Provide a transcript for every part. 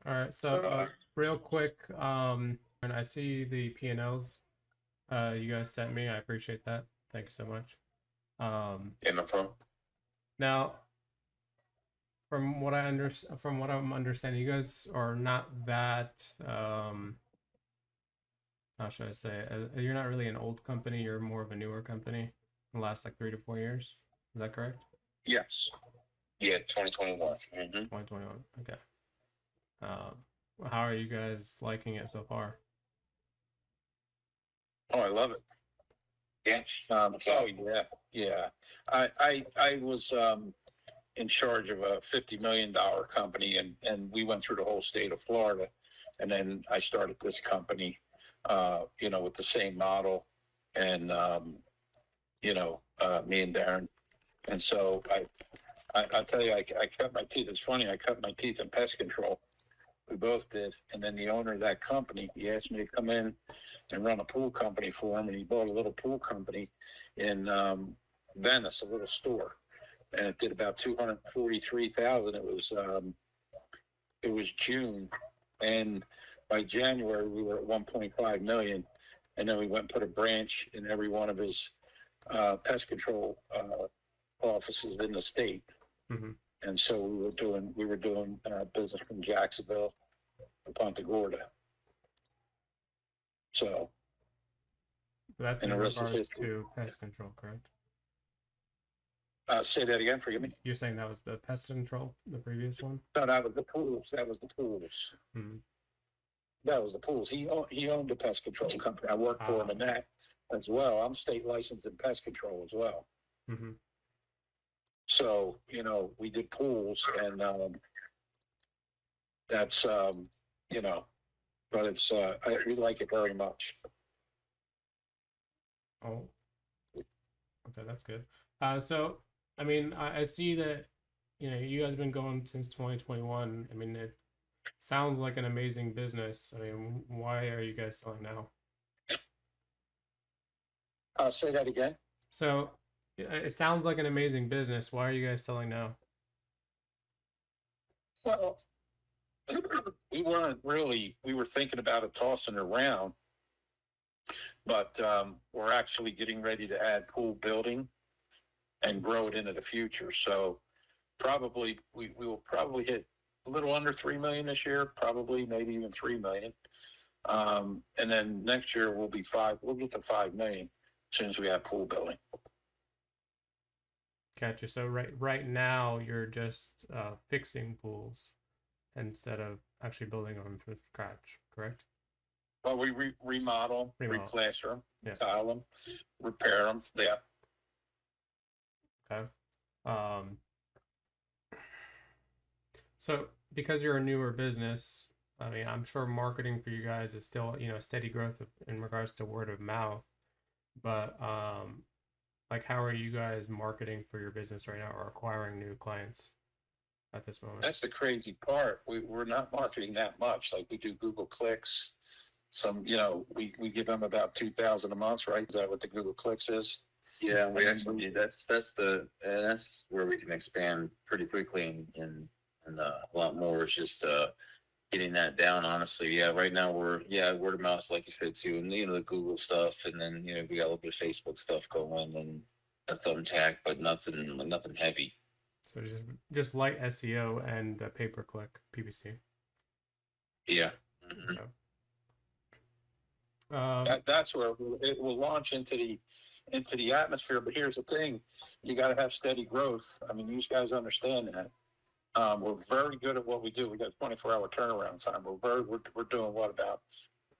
All right, so real quick, and I see the P&Ls you guys sent me. I appreciate that. Thank you so much. Yeah, no problem. Now, from what I'm understanding, you guys are not that how should I say? You're not really an old company. You're more of a newer company in the last like 3 to 4 years. Is that correct? Yes. Yeah, 2021. 2021. Okay. How are you guys liking it so far? Oh, I love it. Yeah. Oh, yeah. Yeah. I was in charge of a $50 million company, and we went through the whole state of Florida, and then I started this company, with the same model, and me and Darren, and so I tell you, I cut my teeth. It's funny, I cut my teeth in pest control. We both did, and then the owner of that company, he asked me to come in and run a pool company for him, and he bought a little pool company in Venice, a little store, and it did about 243,000. It was June, and by January we were at 1.5 million, and then we went and put a branch in every one of his pest control offices in the state. Mm-hmm. And so we were doing business from Jacksonville to Punta Gorda. So That's and in the rest is regards history. to pest control, correct? Say that again, forgive me. You're saying that was the pest control, the previous one? No, that was the pools. That was the pools. Mm-hmm. That was the pools. He owned a pest control company. I worked for him in that as well. I'm state licensed in pest control as well. Mm-hmm. So we did pools, and that's but it's we like it very much. Oh, okay, that's good. So I mean, I see that you guys have been going since 2021. I mean, it sounds like an amazing business. I mean, why are you guys selling now? Say that again. So it sounds like an amazing business. Why are you guys selling now? Well, we weren't really. We were thinking about it, tossing it around, but we're actually getting ready to add pool building and grow it into the future. So probably we will probably hit a little under 3 million this year, probably maybe even 3 million. And then next year we'll be we'll get to 5 million as soon as we have pool building. Gotcha. So right now you're just fixing pools instead of actually building them from scratch, correct? Well, we remodel, replaster them, yeah. Tile them, repair them. Yeah. Okay. So because you're a newer business, I mean, I'm sure marketing for you guys is still, steady growth in regards to word of mouth. But like, how are you guys marketing for your business right now or acquiring new clients at this moment? That's the crazy part. We're not marketing that much. Like we do Google clicks. We give them about 2,000 a month, right? Is that what the Google clicks is? Yeah, we actually that's where we can expand pretty quickly and a lot more. It's just getting that down. Honestly, yeah. Right now we're word of mouth, like you said too, and the Google stuff, and then we got a little bit of Facebook stuff going and a thumbtack, but nothing heavy. So just light SEO and pay per click PPC. Yeah. Mm-hmm. Okay. That's where it will launch into the atmosphere. But here's the thing: you got to have steady growth. I mean, these guys understand that. We're very good at what we do. We got 24-hour turnaround time. We're doing about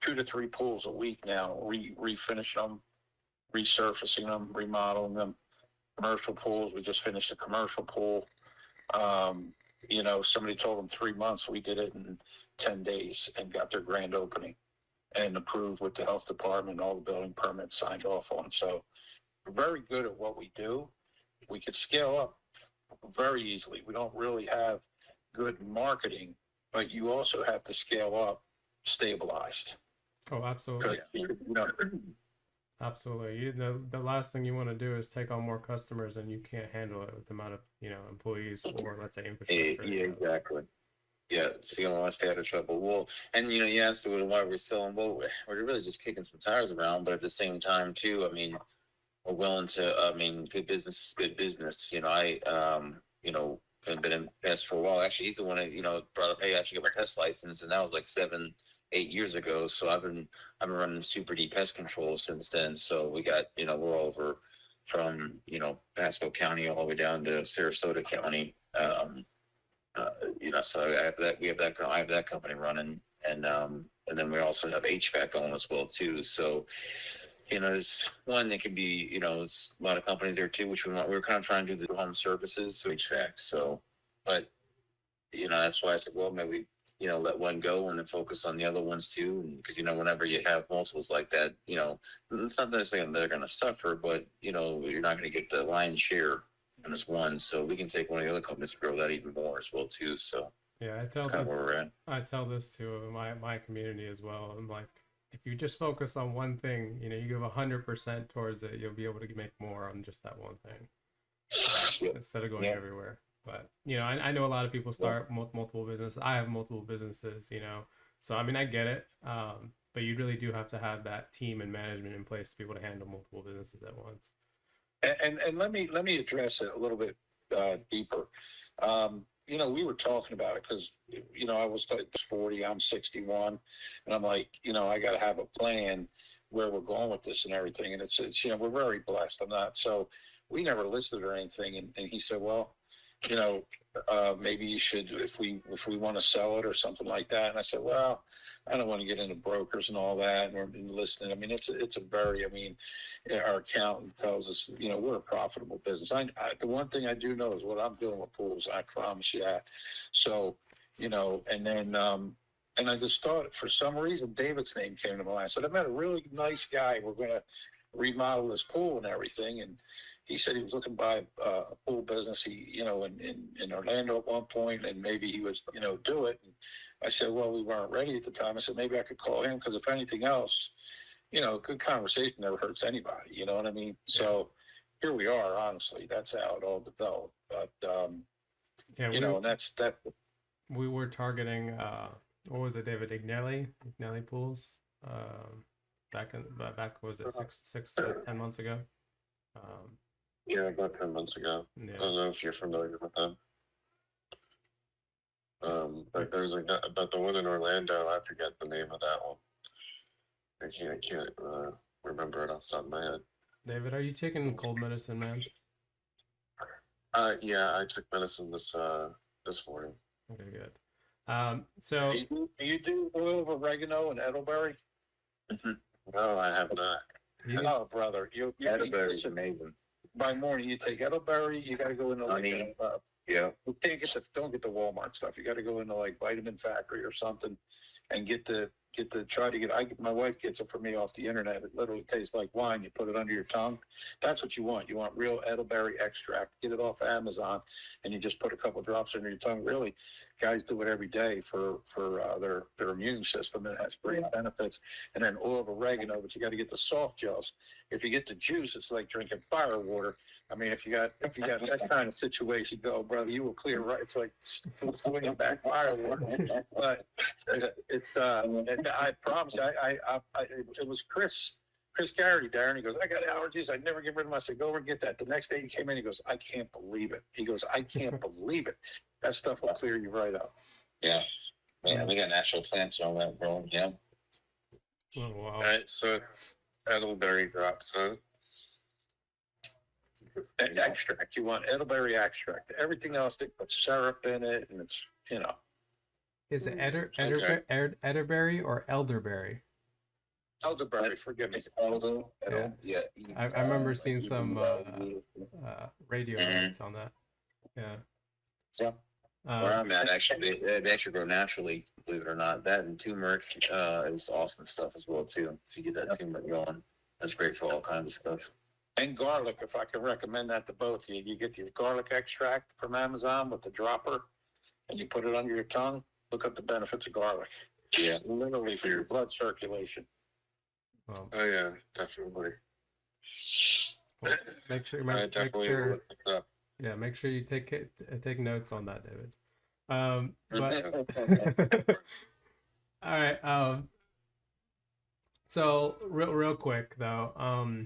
2 to 3 pools a week now. Refinishing them, resurfacing them, remodeling them. Commercial pools. We just finished a commercial pool. Somebody told them 3 months. We did it in 10 days and got their grand opening and approved with the health department, all the building permits signed off on. So we're very good at what we do. We could scale up very easily. We don't really have good marketing, but you also have to scale up stabilized. Oh, absolutely. Absolutely. The last thing you want to do is take on more customers and you can't handle it with the amount of, employees or let's say infrastructure. Yeah, exactly. yeah, so you don't want to stay out of trouble. Well, and you asked why we're selling. Well, we're really just kicking some tires around, but at the same time, too, I mean, we're willing to. I mean, good business is good business. Have been in pest for a while. Actually, he's the one that brought up, hey, I should get my pest license, and that was like 7, 8 years ago. So I've been running super deep pest control since then. So we got we're over from Pasco County all the way down to Sarasota County. So I have that company running, and then we also have HVAC going as well too. So there's one that could be there's a lot of companies there too, which we're kind of trying to do the home services, so HVAC. So, but that's why I said, well, maybe let one go and then focus on the other ones too, because whenever you have multiples like that, it's not necessarily they're going to suffer, but you're not going to get the lion's share in this one. So we can take one of the other companies to grow that even more as well too. So Yeah, that's kind of where we're at. I tell this to my community as well. I'm like, if you just focus on one thing, you give 100% towards it, you'll be able to make more on just that one thing instead of going everywhere. But I know a lot of people start multiple businesses. I have multiple businesses, so I mean I get it. But you really do have to have that team and management in place to be able to handle multiple businesses at once. And let me address it a little bit deeper. We were talking about it because I was 40, I'm 61, and I'm like, I got to have a plan where we're going with this and everything. And it's we're very blessed. I'm not so we never listed or anything. And he said, well, maybe you should if we want to sell it or something like that. And I said, well, I don't want to get into brokers and all that, and we're listening. I mean, it's a very, our accountant tells us, we're a profitable business. The one thing I do know is what I'm doing with pools. I promise you that. So, and then, and I just thought for some reason, David's name came to mind. I said, I met a really nice guy. We're going to remodel this pool and everything. And he said he was looking to buy a pool business. He, in Orlando at one point, and maybe he would, do it. And I said, well, we weren't ready at the time. I said, maybe I could call him because if anything else, a good conversation never hurts anybody. You know what I mean? So here we are. Honestly, that's how it all developed. But and that's that. We were targeting what was it, David? Ignelli Pools. Back was it 10 months ago? Yeah, about 10 months ago. Yeah. I don't know if you're familiar with them. But there's but the one in Orlando, I forget the name of that one. I can't remember it off the top of my head. David, are you taking cold medicine, man? Yeah, I took medicine this morning. Okay, good. So do you do oil of oregano and elderberry? No, I have not. Oh, brother, Elderberry's amazing. By morning, you take elderberry. You got to go into Honey. you don't get the Walmart stuff. You got to go into like Vitamin Factory or something, and my wife gets it for me off the internet. It literally tastes like wine. You put it under your tongue. That's what you want. You want real elderberry extract. Get it off Amazon, and you just put a couple drops under your tongue. Really, guys do it every day for their immune system. It has great benefits. And then oil of oregano, but you got to get the soft gels. If you get the juice, it's like drinking fire water. I mean, if you got that kind of situation, go, brother, you will clear right. It's like swinging back fire water. But it's and I promise you, it was Chris Garrity, Darren. He goes, I got allergies. I never get rid of them. I said, go over and get that. The next day he came in. He goes, I can't believe it. He goes, I can't believe it. That stuff will clear you right up. Yeah. Yeah, we got natural plants and all that growing. Yeah. oh, wow. All right, so elderberry drops, huh? And extract. You want elderberry extract. Everything else, they put syrup in it, and it's Is it Okay. Elderberry or Elderberry? elderberry. Forgive me. It's elder. Yeah. Yeah. I remember seeing some radio ads on that. Yeah. Yeah. Where I'm at, actually, they actually grow naturally, believe it or not. That and turmeric is awesome stuff as well too. If you get that turmeric going, that's great for all kinds of stuff. And garlic, if I can recommend that to both of you. You get the garlic extract from Amazon with the dropper, and you put it under your tongue. Look up the benefits of garlic. Yeah. Literally for your blood circulation. Well, Oh yeah, definitely. make sure I definitely will look it up. yeah, make sure you take notes on that, David. But all right. So real quick though,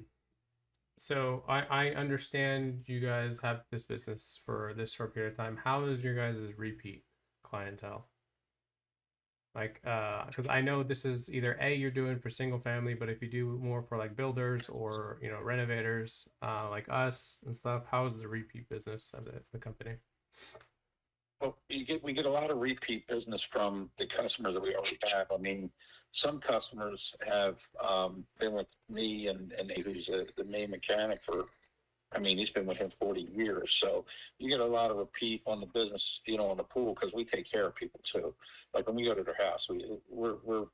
so I understand you guys have this business for this short period of time. How is your guys' repeat clientele? Like, because I know this is either A, you're doing for single family, but if you do more for like builders or, you know, renovators, like us and stuff, how is the repeat business of the company? Well, we get a lot of repeat business from the customers that we already have. I mean, some customers have been with me and who's the main mechanic for. I mean, he's been with him 40 years. So you get a lot of repeat on the business, you know, on the pool because we take care of people too. Like when we go to their house, we're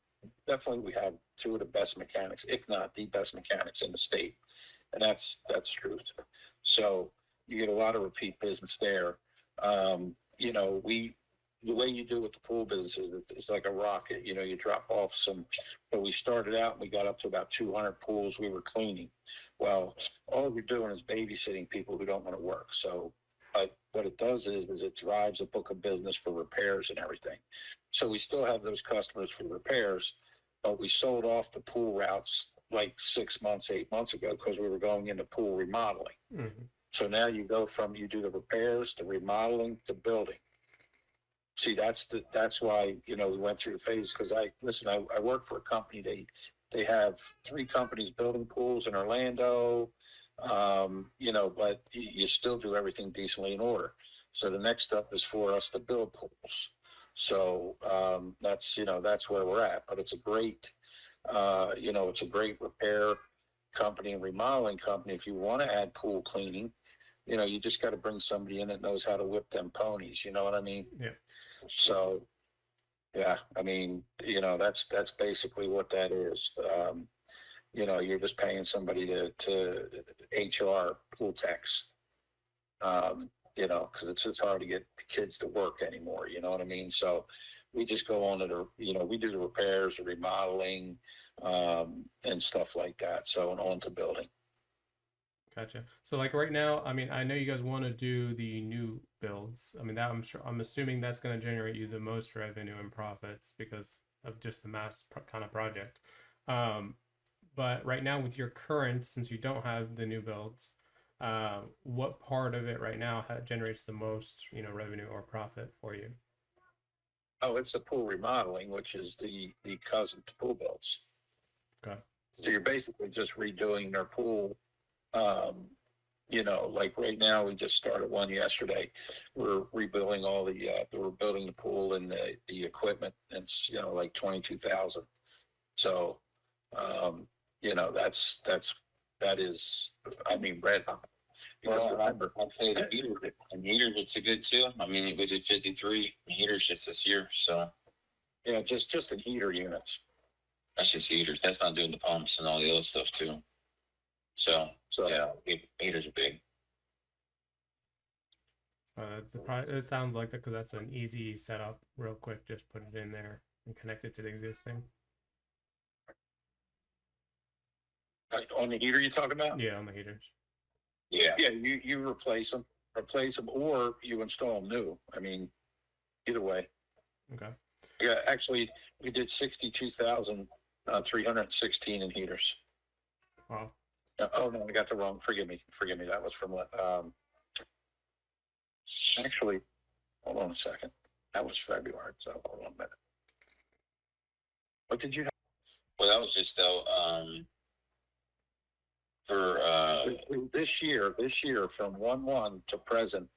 definitely we have two of the best mechanics, if not the best mechanics in the state, and that's truth. So you get a lot of repeat business there. You know, the way you do with the pool business is it's like a rocket. You know, you drop off some. But we started out and we got up to about 200 pools we were cleaning. Well, all we're doing is babysitting people who don't want to work. So, but what it does is it drives a book of business for repairs and everything. So we still have those customers for repairs, but we sold off the pool routes like 6 months, 8 months ago because we were going into pool remodeling. Mm-hmm. So now you go from you do the repairs to remodeling to building. See, that's why, you know, we went through the phase because I work for a company. They have 3 companies building pools in Orlando, you know, but you still do everything decently in order. So the next step is for us to build pools. So that's, you know, that's where we're at. But it's a great, you know, it's a great repair company and remodeling company. If you want to add pool cleaning, you know, you just got to bring somebody in that knows how to whip them ponies. You know what I mean? Yeah. So, yeah, I mean, you know, that's basically what that is. You know, you're just paying somebody to HR pool techs. You know, because it's just hard to get kids to work anymore. You know what I mean? So we just go on to the, you know, we do the repairs, the remodeling, and stuff like that. So and on to building. Gotcha. So like right now, I mean, I know you guys want to do the new builds. I mean, that I'm assuming that's going to generate you the most revenue and profits because of just the kind of project. But right now with your current, since you don't have the new builds, what part of it right now generates the most, you know, revenue or profit for you? Oh, it's the pool remodeling, which is the cousin to pool builds. Okay. So you're basically just redoing their pool. You know, like right now, we just started one yesterday. We're rebuilding all we're building the pool and the equipment. And it's, you know, like 22,000. So, you know, that is, I mean, red. Well, I'll say the heaters, it's a good too. I mean, we did 53 heaters just this year, so Yeah, just in heater units. that's just heaters. That's not doing the pumps and all the other stuff too. So yeah, heaters are big. It sounds like that because that's an easy setup, real quick. Just put it in there and connect it to the existing. On the heater you're talking about? Yeah, on the heaters. Yeah. Yeah, you replace them, or you install them new. I mean, either way. Okay. Yeah, actually, we did 62,316 in heaters. Wow. Oh no, I got the wrong. Forgive me. That was from what? Actually, hold on a second. That was February. So hold on a minute. What did you have? Well, that was just for This year from 1/1 to present,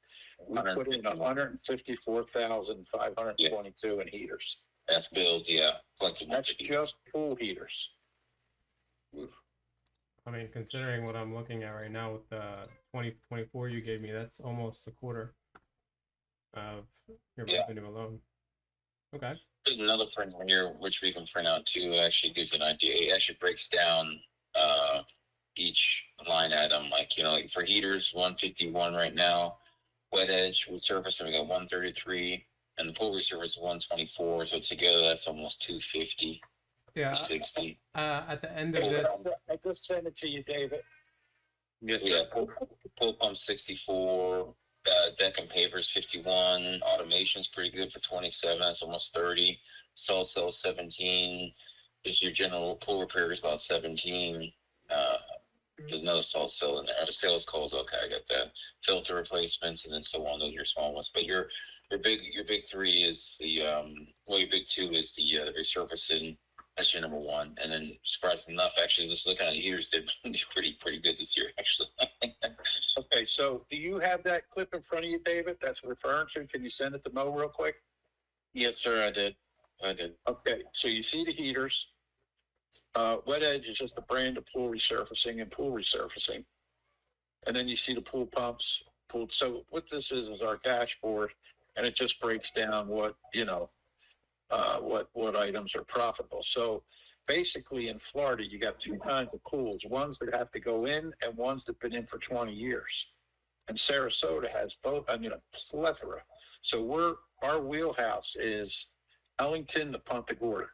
we put in 154,522 in heaters. that's build, yeah. That's just pool heaters. I mean, considering what I'm looking at right now with the 2024 you gave me, that's almost a quarter of your revenue alone. Okay. There's another print here which we can print out too. It actually gives an idea. It actually breaks down each line item. Like, you know, like for heaters, 151 right now. Wet edge with surface, and we got 133, and the pool resurface 124. So together, that's almost 250. Yeah. 60. At the end of this, I just sent it to you, David. Yes, yeah. Pool pump 64, Deck and Pavers 51. Automation's pretty good for 27. That's almost 30. Salt Cell 17. Just your general pool repair is about 17. There's no salt cell in there. The sales calls, okay, I got that. Filter replacements, and then so on. Those are your small ones. But your big three is the your big two is the resurfacing. That's your number one. And then, surprisingly enough, actually, just looking at the heaters, did pretty good this year, actually. Okay, so do you have that clip in front of you, David? That's referring to. Can you send it to Mo real quick? Yes, sir. I did. Okay, so you see the heaters. Wet Edge is just a brand of pool resurfacing and pool resurfacing. And then you see the pool pumps. So what this is our dashboard, and it just breaks down what, what items are profitable. So basically in Florida, you got two kinds of pools, ones that have to go in and ones that have been in for 20 years. And Sarasota has both, a plethora. So our wheelhouse is Ellington to Punta Gorda.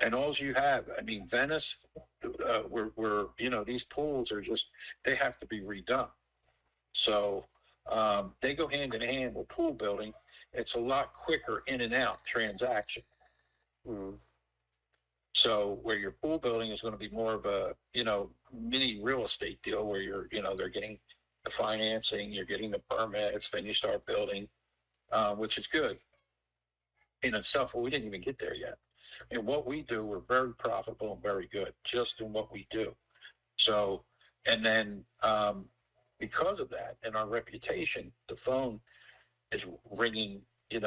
And all you have, Venice, these pools are just, they have to be redone. So they go hand in hand with pool building. It's a lot quicker in and out transaction. So where your pool building is going to be more of a, mini real estate deal where they're getting the financing, you're getting the permits, then you start building, which is good in itself. But we didn't even get there yet. And what we do, we're very profitable and very good just in what we do. So, and then because of that and our reputation, the phone is ringing, we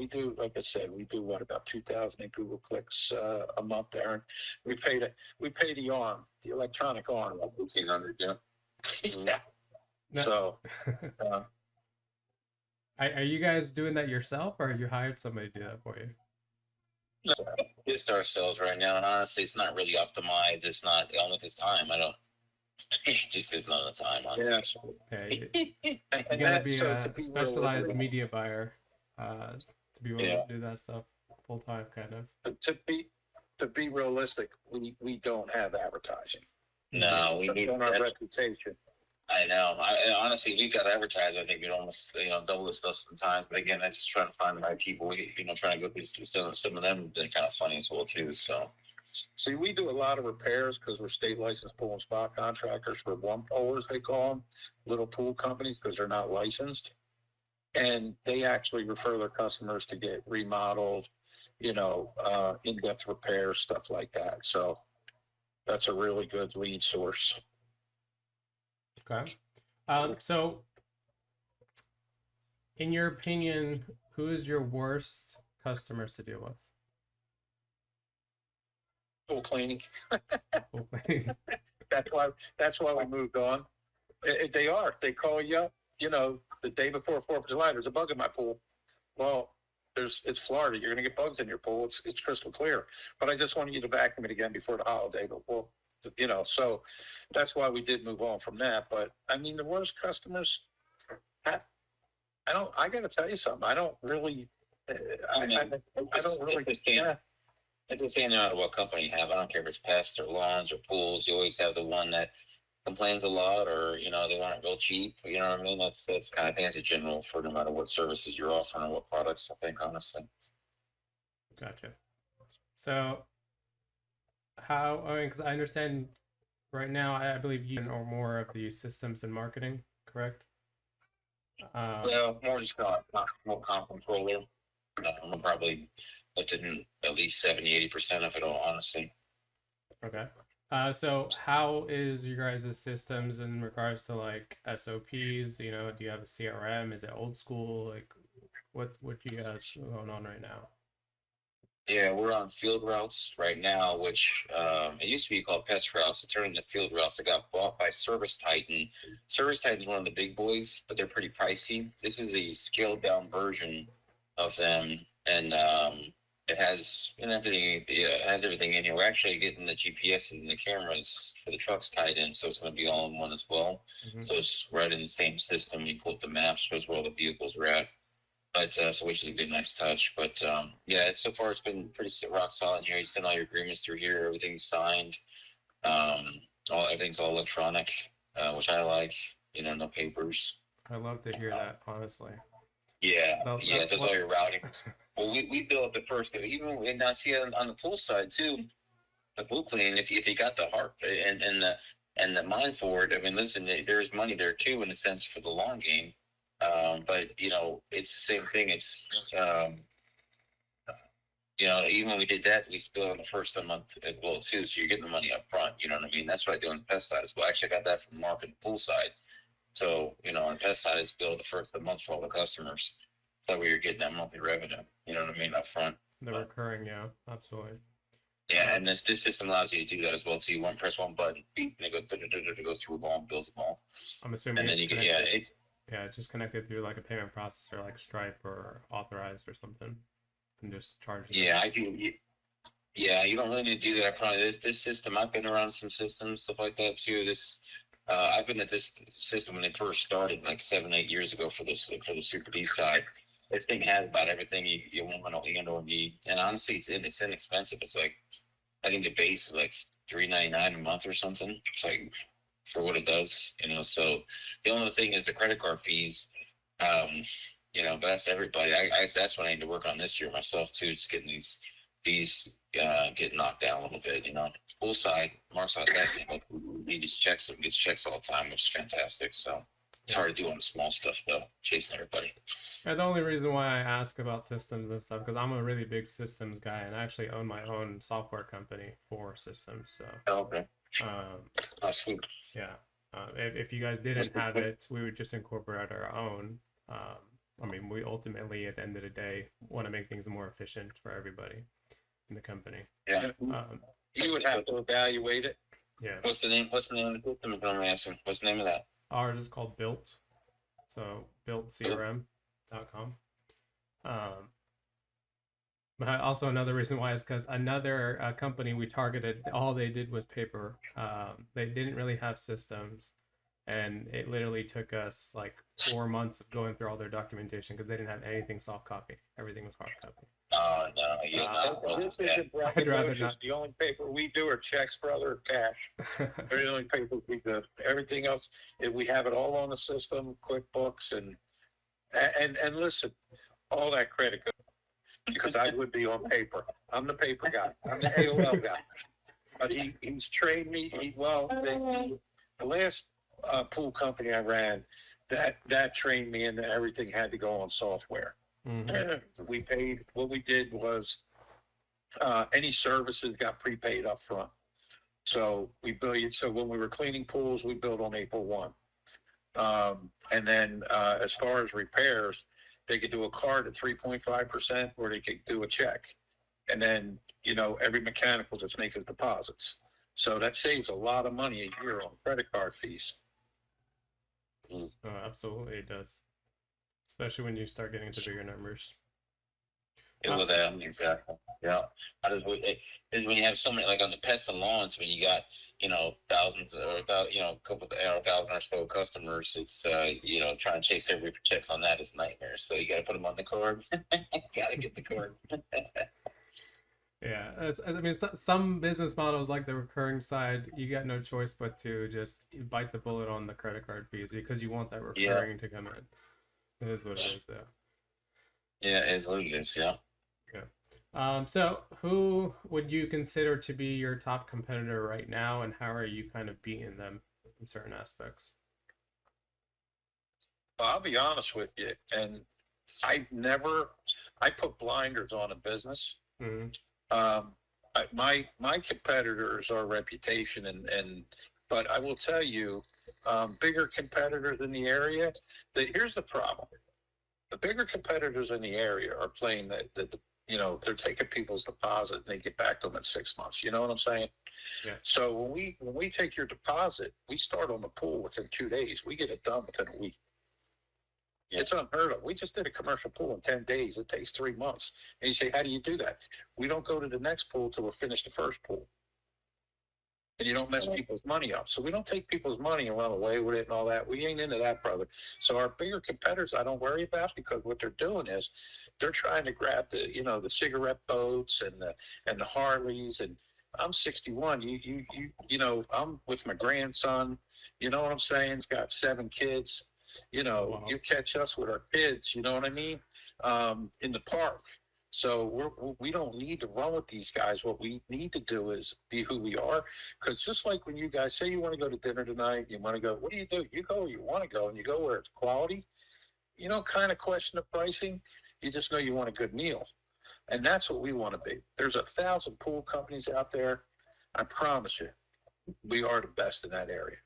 do, like I said, we do about 2,000 in Google clicks a month there. And we pay the arm, the electronic arm. 1,500, yeah. Yeah. No. So, Are you guys doing that yourself, or you hired somebody to do that for you? Just ourselves right now, and honestly, it's not really optimized. It's not only this time. It just is not enough time. Honestly. Yeah, you gotta be a specialized media buyer to be able to do that stuff full time, kind of. To be realistic, we don't have advertising. No, we need on our reputation. I know. Honestly, if we got advertised, I think we'd almost double this stuff sometimes. But again, I just trying to find the right people. Trying to go through some of them have been kind of funny as well too. So, see, we do a lot of repairs because we're state licensed pool and spa contractors for one poolers, they call them, little pool companies, because they're not licensed, and they actually refer their customers to get remodeled, in-depth repairs, stuff like that. So that's a really good lead source. Okay. So, in your opinion, who is your worst customers to deal with? Pool cleaning. Pool cleaning. That's why we moved on. They call you up, the day before 4th of July, there's a bug in my pool. Well, it's Florida. You're going to get bugs in your pool. It's crystal clear. But I just wanted you to vacuum it again before the holiday. But so that's why we did move on from that. But the worst customers, I got to tell you something. I don't really, I don't really. It's the same no matter what company you have. I don't care if it's pests or lawns or pools. You always have the one that complains a lot, or they want it real cheap. You know what I mean? That's kind of, I think it's a general for no matter what services you're offering or what products. I think honestly. Gotcha. So, because I understand right now, I believe you know more of the systems and marketing, correct? Well, more just more comp controller. I'm probably lifting at least 70-80% of it all, honestly. Okay. So how is your guys' systems in regards to like SOPs? Do you have a CRM? Is it old school? Like, what you guys going on right now? Yeah, we're on Field Routes right now, which it used to be called Pest Routes. It turned into Field Routes. It got bought by Service Titan. Service Titan is one of the big boys, but they're pretty pricey. This is a scaled down version of them, and it has everything. It has everything in here. We're actually getting the GPS and the cameras for the trucks tied in, so it's going to be all in one as well. Mm-hmm. So it's right in the same system. You pull up the maps, shows where all the vehicles are at. But so which is a good, nice touch. But so far it's been pretty rock solid here. You send all your agreements through here. Everything's signed. Everything's all electronic, which I like. No papers. I love to hear that, honestly. Yeah, The- yeah, the- does all your routing. Well, we build the first, even and I see on the pool side too, the pool clean. If you got the heart and the mind for it, I mean, listen, there's money there too in a sense for the long game. But you know, it's the same thing. It's you know, even when we did that, we still on the first of the month as well too. So you're getting the money up front. You know what I mean? That's what I do on the pest side as well. Actually, I got that from Mark on the pool side. So you know, on the pest side, it's billed the first of the month for all the customers. That way you're getting that monthly revenue. You know what I mean up front. The recurring, yeah, absolutely. Yeah, and this system allows you to do that as well. So you want press one button, beep, and it goes through a ball and builds them all. I'm assuming And then it's you get connected. Yeah, it's just connected through like a payment processor like Stripe or Authorized or something, and just charge them. yeah, I do. Yeah, you don't really need to do that. Probably this system. I've been around some systems, stuff like that too. I've been at this system when it first started, like 7, 8 years ago for the Super D side. This thing has about everything you want or need, and honestly, it's inexpensive. It's like I think the base is like $3.99 a month or something. It's like for what it does, you know. So the only thing is the credit card fees. Um, you know, but that's everybody. That's what I need to work on this year myself too. Just getting these get knocked down a little bit. You know, full side, Mark's like that. Like, he just gets checks all the time, which is fantastic. So it's hard to do on the small stuff though, chasing everybody. And the only reason why I ask about systems and stuff, because I'm a really big systems guy, and I actually own my own software company for systems. So, Okay. Sweet. yeah, if you guys didn't have it, we would just incorporate our own. I mean, we ultimately, at the end of the day, want to make things more efficient for everybody in the company. Yeah. You would have to evaluate it. Yeah. What's the name? What's the name of the system? I'm asking. What's the name of that? Ours is called Built. So builtcrm.com. But also another reason why is because another company we targeted, all they did was paper. They didn't really have systems, and it literally took us like 4 months of going through all their documentation because they didn't have anything soft copy. Everything was hard copy. Oh no, yeah, This isn't I'd rather braggadocious. not. The only paper we do are checks, brother, or cash. They're the only papers we do. Everything else, we have it all on the system, QuickBooks, and listen, all that credit goes because I would be on paper. I'm the paper guy. I'm the AOL guy. But he's trained me. The last pool company I ran, that trained me, and everything had to go on software. Mm-hmm. We paid. What we did was any services got prepaid up front. So we billed. So when we were cleaning pools, we billed on April 1. And then as far as repairs, they could do a card at 3.5%, or they could do a check. And then, you know, every mechanic will just make his deposits. So that saves a lot of money a year on credit card fees. Oh, absolutely, it does. Especially when you start getting into bigger numbers. With them, exactly. Yeah. I just is when you have so many, like on the pest and lawns, when you got, you know, thousands or a couple of thousand or so customers, it's you know, trying to chase everybody for checks on that is a nightmare. So you got to put them on the card. Got to get the card. Yeah, I mean, some business models like the recurring side, you got no choice but to just bite the bullet on the credit card fees because you want that recurring to come in. It is what it is, though. Yeah, it is what it is. Yeah. So who would you consider to be your top competitor right now, and how are you kind of beating them in certain aspects? I'll be honest with you, and I put blinders on a business. Mm-hmm. My competitors are reputation, but I will tell you, bigger competitors in the area. Here's the problem: the bigger competitors in the area are playing they're taking people's deposit and they get back to them in 6 months. You know what I'm saying? Yeah. So when we take your deposit, we start on the pool within 2 days. We get it done within a week. It's unheard of. We just did a commercial pool in 10 days. It takes 3 months. And you say, how do you do that? We don't go to the next pool till we finish the first pool. And you don't mess people's money up. So we don't take people's money and run away with it and all that. We ain't into that, brother. So our bigger competitors, I don't worry about, because what they're doing is they're trying to grab the cigarette boats and the Harleys. And I'm 61. I'm with my grandson. You know what I'm saying? He's got 7 kids. You know, Wow. you catch us with our kids, you know what I mean? In the park. So we don't need to run with these guys. What we need to do is be who we are. Because just like when you guys say you want to go to dinner tonight, you want to go, what do? You go where you want to go, and you go where it's quality. You don't kind of question the pricing. You just know you want a good meal. And that's what we want to be. There's 1,000 pool companies out there. I promise you, we are the best in that area.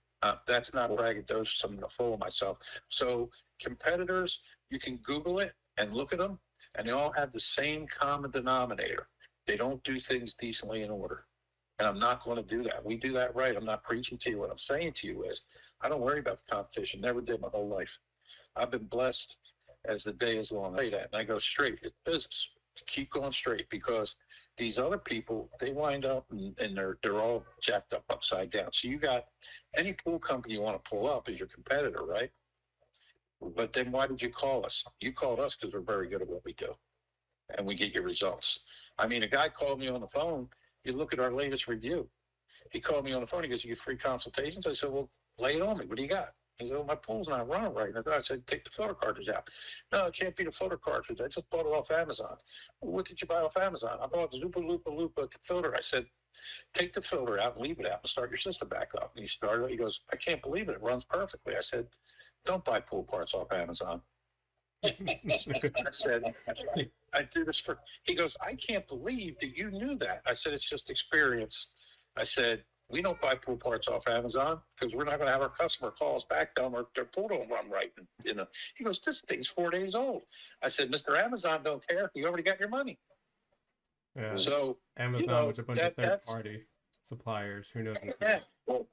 That's not braggadocious. I'm going to fool myself. So competitors, you can Google it and look at them, and they all have the same common denominator. They don't do things decently in order. And I'm not going to do that. We do that right. I'm not preaching to you. What I'm saying to you is I don't worry about the competition. Never did my whole life. I've been blessed as the day is long. I say that, and I go straight. It's business. Keep going straight, because these other people, they wind up and they're all jacked up upside down. So you got any pool company you want to pull up as your competitor, right? But then why did you call us? You called us because we're very good at what we do, and we get your results. I mean, a guy called me on the phone. You look at our latest review. He called me on the phone. He goes, "You get free consultations?" I said, "Well, lay it on me. What do you got?" He said, "Well, my pool's not running right." And I said, "Take the filter cartridge out." "No, it can't be the filter cartridge. I just bought it off Amazon." "Well, what did you buy off Amazon?" "I bought the Zupa Lupa Lupa filter." I said, "Take the filter out and leave it out and start your system back up." And he started. He goes, "I can't believe it. It runs perfectly." I said, "Don't buy pool parts off Amazon." I said, "I do this for." He goes, "I can't believe that you knew that." I said, "It's just experience." I said, "We don't buy pool parts off Amazon because we're not going to have our customer call us back down their pool don't run right." And, you know, he goes, "This thing's 4 days old." I said, "Mr. Amazon don't care. You already got your money." Yeah. So Amazon, know, with a bunch of third-party suppliers, who knows? yeah. Well,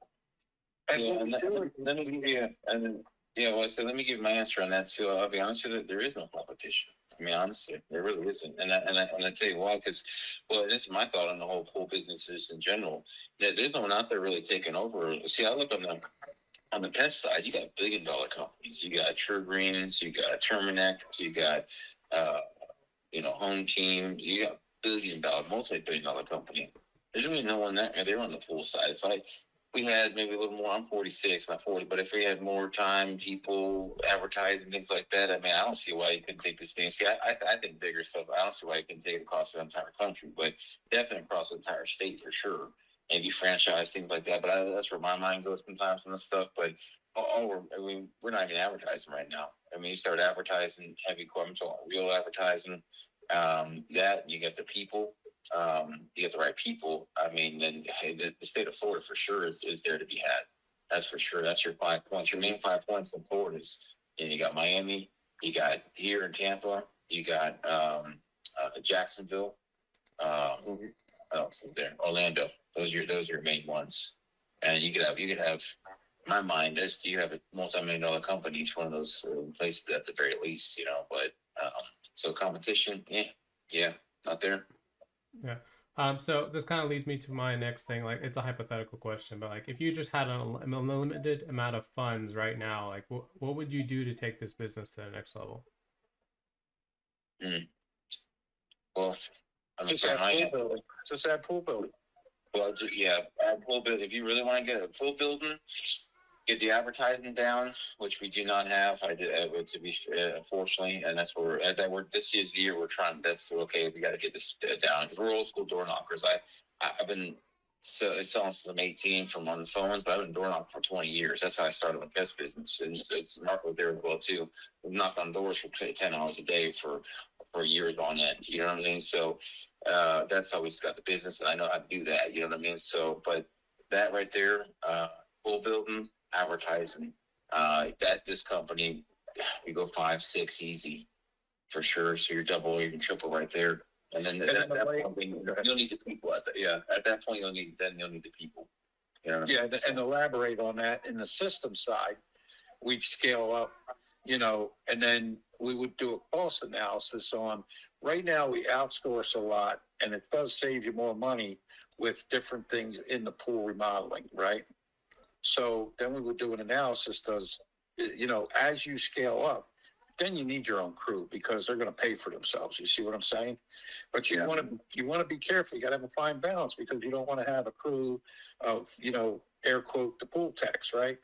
and Yeah, what and we do- let me give you, and then, yeah, well, so let me give my answer on that too. I'll be honest with you, there is no competition. I mean, honestly, there really isn't. And I tell you why, because, well, this is my thought on the whole pool businesses in general. That there's no one out there really taking over. See, I look on the pest side, you got billion-dollar companies. You got True Greens, you got Terminex, you got, Home Team. You got billion-dollar, multi-billion-dollar company. There's really no one there on the pool side. We had maybe a little more. I'm 46, not 40, but if we had more time, people, advertising, things like that, I mean, I don't see why you couldn't take this thing. See, I think bigger stuff. I don't see why you couldn't take it across the entire country, but definitely across the entire state for sure. Maybe franchise, things like that. But that's where my mind goes sometimes on this stuff. But we're not even advertising right now. I mean, you start advertising heavy equipment, so real advertising. That you get the people. You get the right people. I mean, then the state of Florida for sure is there to be had. That's for sure. That's your 5 points. Your main 5 points in Florida is, you got Miami, you got here in Tampa, you got Jacksonville. What else is there? Orlando. Those are your main ones. And you could have, in my mind, you have a multi-million-dollar company each one of those places at the very least, But so competition, yeah, not there. Yeah. So this kind of leads me to my next thing. Like, it's a hypothetical question, but like, if you just had an unlimited amount of funds right now, like, what would you do to take this business to the next level? Well, Just add pool building. Well, yeah, add pool building. If you really want to get a pool building, get the advertising down, which we do not have. I did, to be unfortunately, and that's where we're at. This is the year we're trying. That's okay. We got to get this down because we're old school door knockers. I've been selling since I'm 18 from on the phones, but I've been door knocking for 20 years. That's how I started my pest business. And Mark was there as well too. We knocked on doors for 10 hours a day for years on end. You know what I mean? So that's how we got the business, and I know how to do that. You know what I mean? So, but that right there, pool building, advertising, that this company, we go 5, 6 easy for sure. So you're double or even triple right there. And then at that point, you'll need the people. At that point, you'll need the people. You know? Yeah, and elaborate on that in the system side, we'd scale up, and then we would do a cost analysis on. Right now, we outsource a lot, and it does save you more money with different things in the pool remodeling, right? So then we would do an analysis. As you scale up, then you need your own crew because they're going to pay for themselves. You see what I'm saying? But you want to be careful. You got to have a fine balance because you don't want to have a crew of, air quote, the pool techs, right?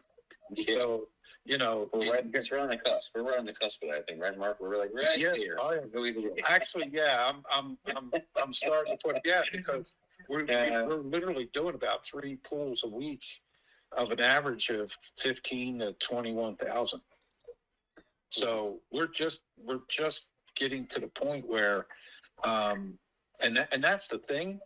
So you know, We're right, because we're on the cusp. We're right on the cusp of that, I think, right, Mark? We're like right Yeah, here. I am. Actually, yeah, I'm starting to put, yeah, because we're literally doing about 3 pools a week of an average of 15 to 21,000. So we're just getting to the point where, and that's the thing.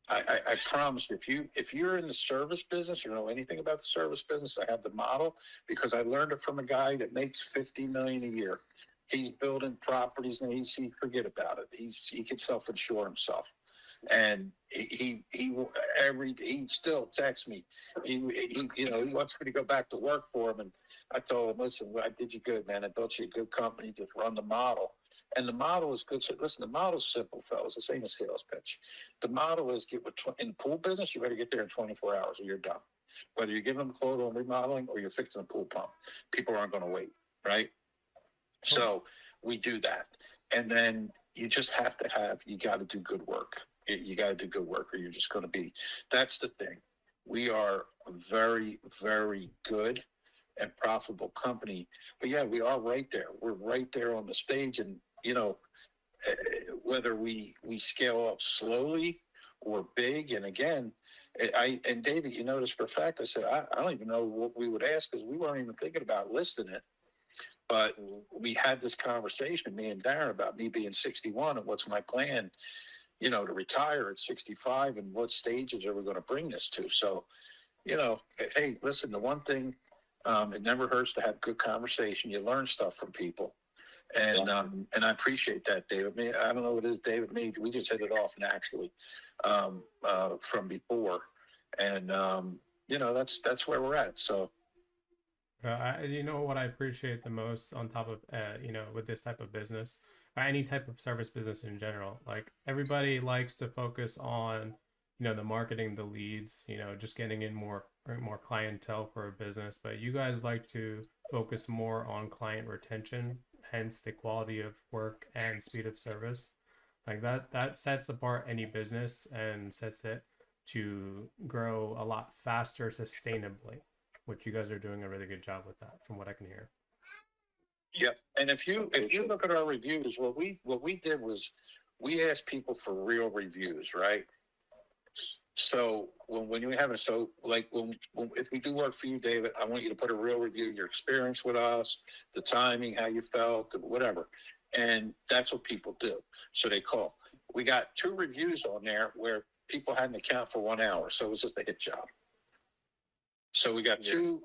I promise if you're in the service business or know anything about the service business, I have the model because I learned it from a guy that makes 50 million a year. He's building properties and he forget about it. He can self-insure himself. And he still texts me. He wants me to go back to work for him. And I told him, listen, I did you good, man. I built you a good company. Just run the model. And the model is good. So listen, the model's simple, fellas. This ain't a sales pitch. The model is in the pool business, you better get there in 24 hours or you're done. Whether you're giving them a quote on remodeling or you're fixing a pool pump, people aren't going to wait, right? So we do that. And then you just have to you got to do good work. You got to do good work or you're just going to be, that's the thing. We are a very, very good and profitable company. But yeah, we are right there. We're right there on the stage. And, you know, whether we scale up slowly or big. And again, and David, you notice for a fact, I said, I don't even know what we would ask because we weren't even thinking about listing it. But we had this conversation, me and Darren, about me being 61 and what's my plan, you know, to retire at 65 and what stages are we going to bring this to? So, you know, hey, listen, the one thing, it never hurts to have good conversation. You learn stuff from people. And I appreciate that, David. I don't know what it is, David. Maybe we just hit it off naturally from before. And, you know, that's where we're at. So. You know what I appreciate the most on top of, you know, with this type of business, or any type of service business in general, like everybody likes to focus on, you know, the marketing, the leads, you know, just getting in more clientele for a business. But you guys like to focus more on client retention, hence the quality of work and speed of service. Like that sets apart any business and sets it to grow a lot faster sustainably, which you guys are doing a really good job with that from what I can hear. Yep. And if you look at our reviews, what we did was we asked people for real reviews, right? So when you have it, so like when if we do work for you, David, I want you to put a real review, your experience with us, the timing, how you felt, whatever. And that's what people do. So they call. We got 2 reviews on there where people had an account for 1 hour. So it was just a hit job. So we got two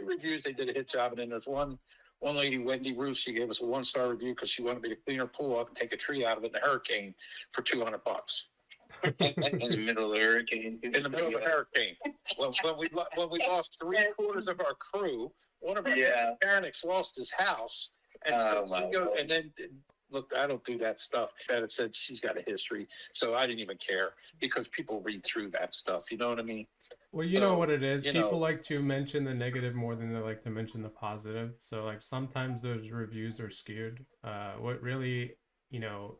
reviews. They did a hit job. And then there's one lady, Wendy Roos, she gave us a 1-star review because she wanted me to clean her pool up and take a tree out of it in a hurricane for $200. In the middle of the hurricane. In the middle of a hurricane. Well, when we lost 3/4 of our crew, one of our mechanics lost his house. And and then look, I don't do that stuff. And it said she's got a history. So I didn't even care because people read through that stuff. You know what I mean? Well, you know what it is. People like to mention the negative more than they like to mention the positive. So like sometimes those reviews are skewed. What really, you know,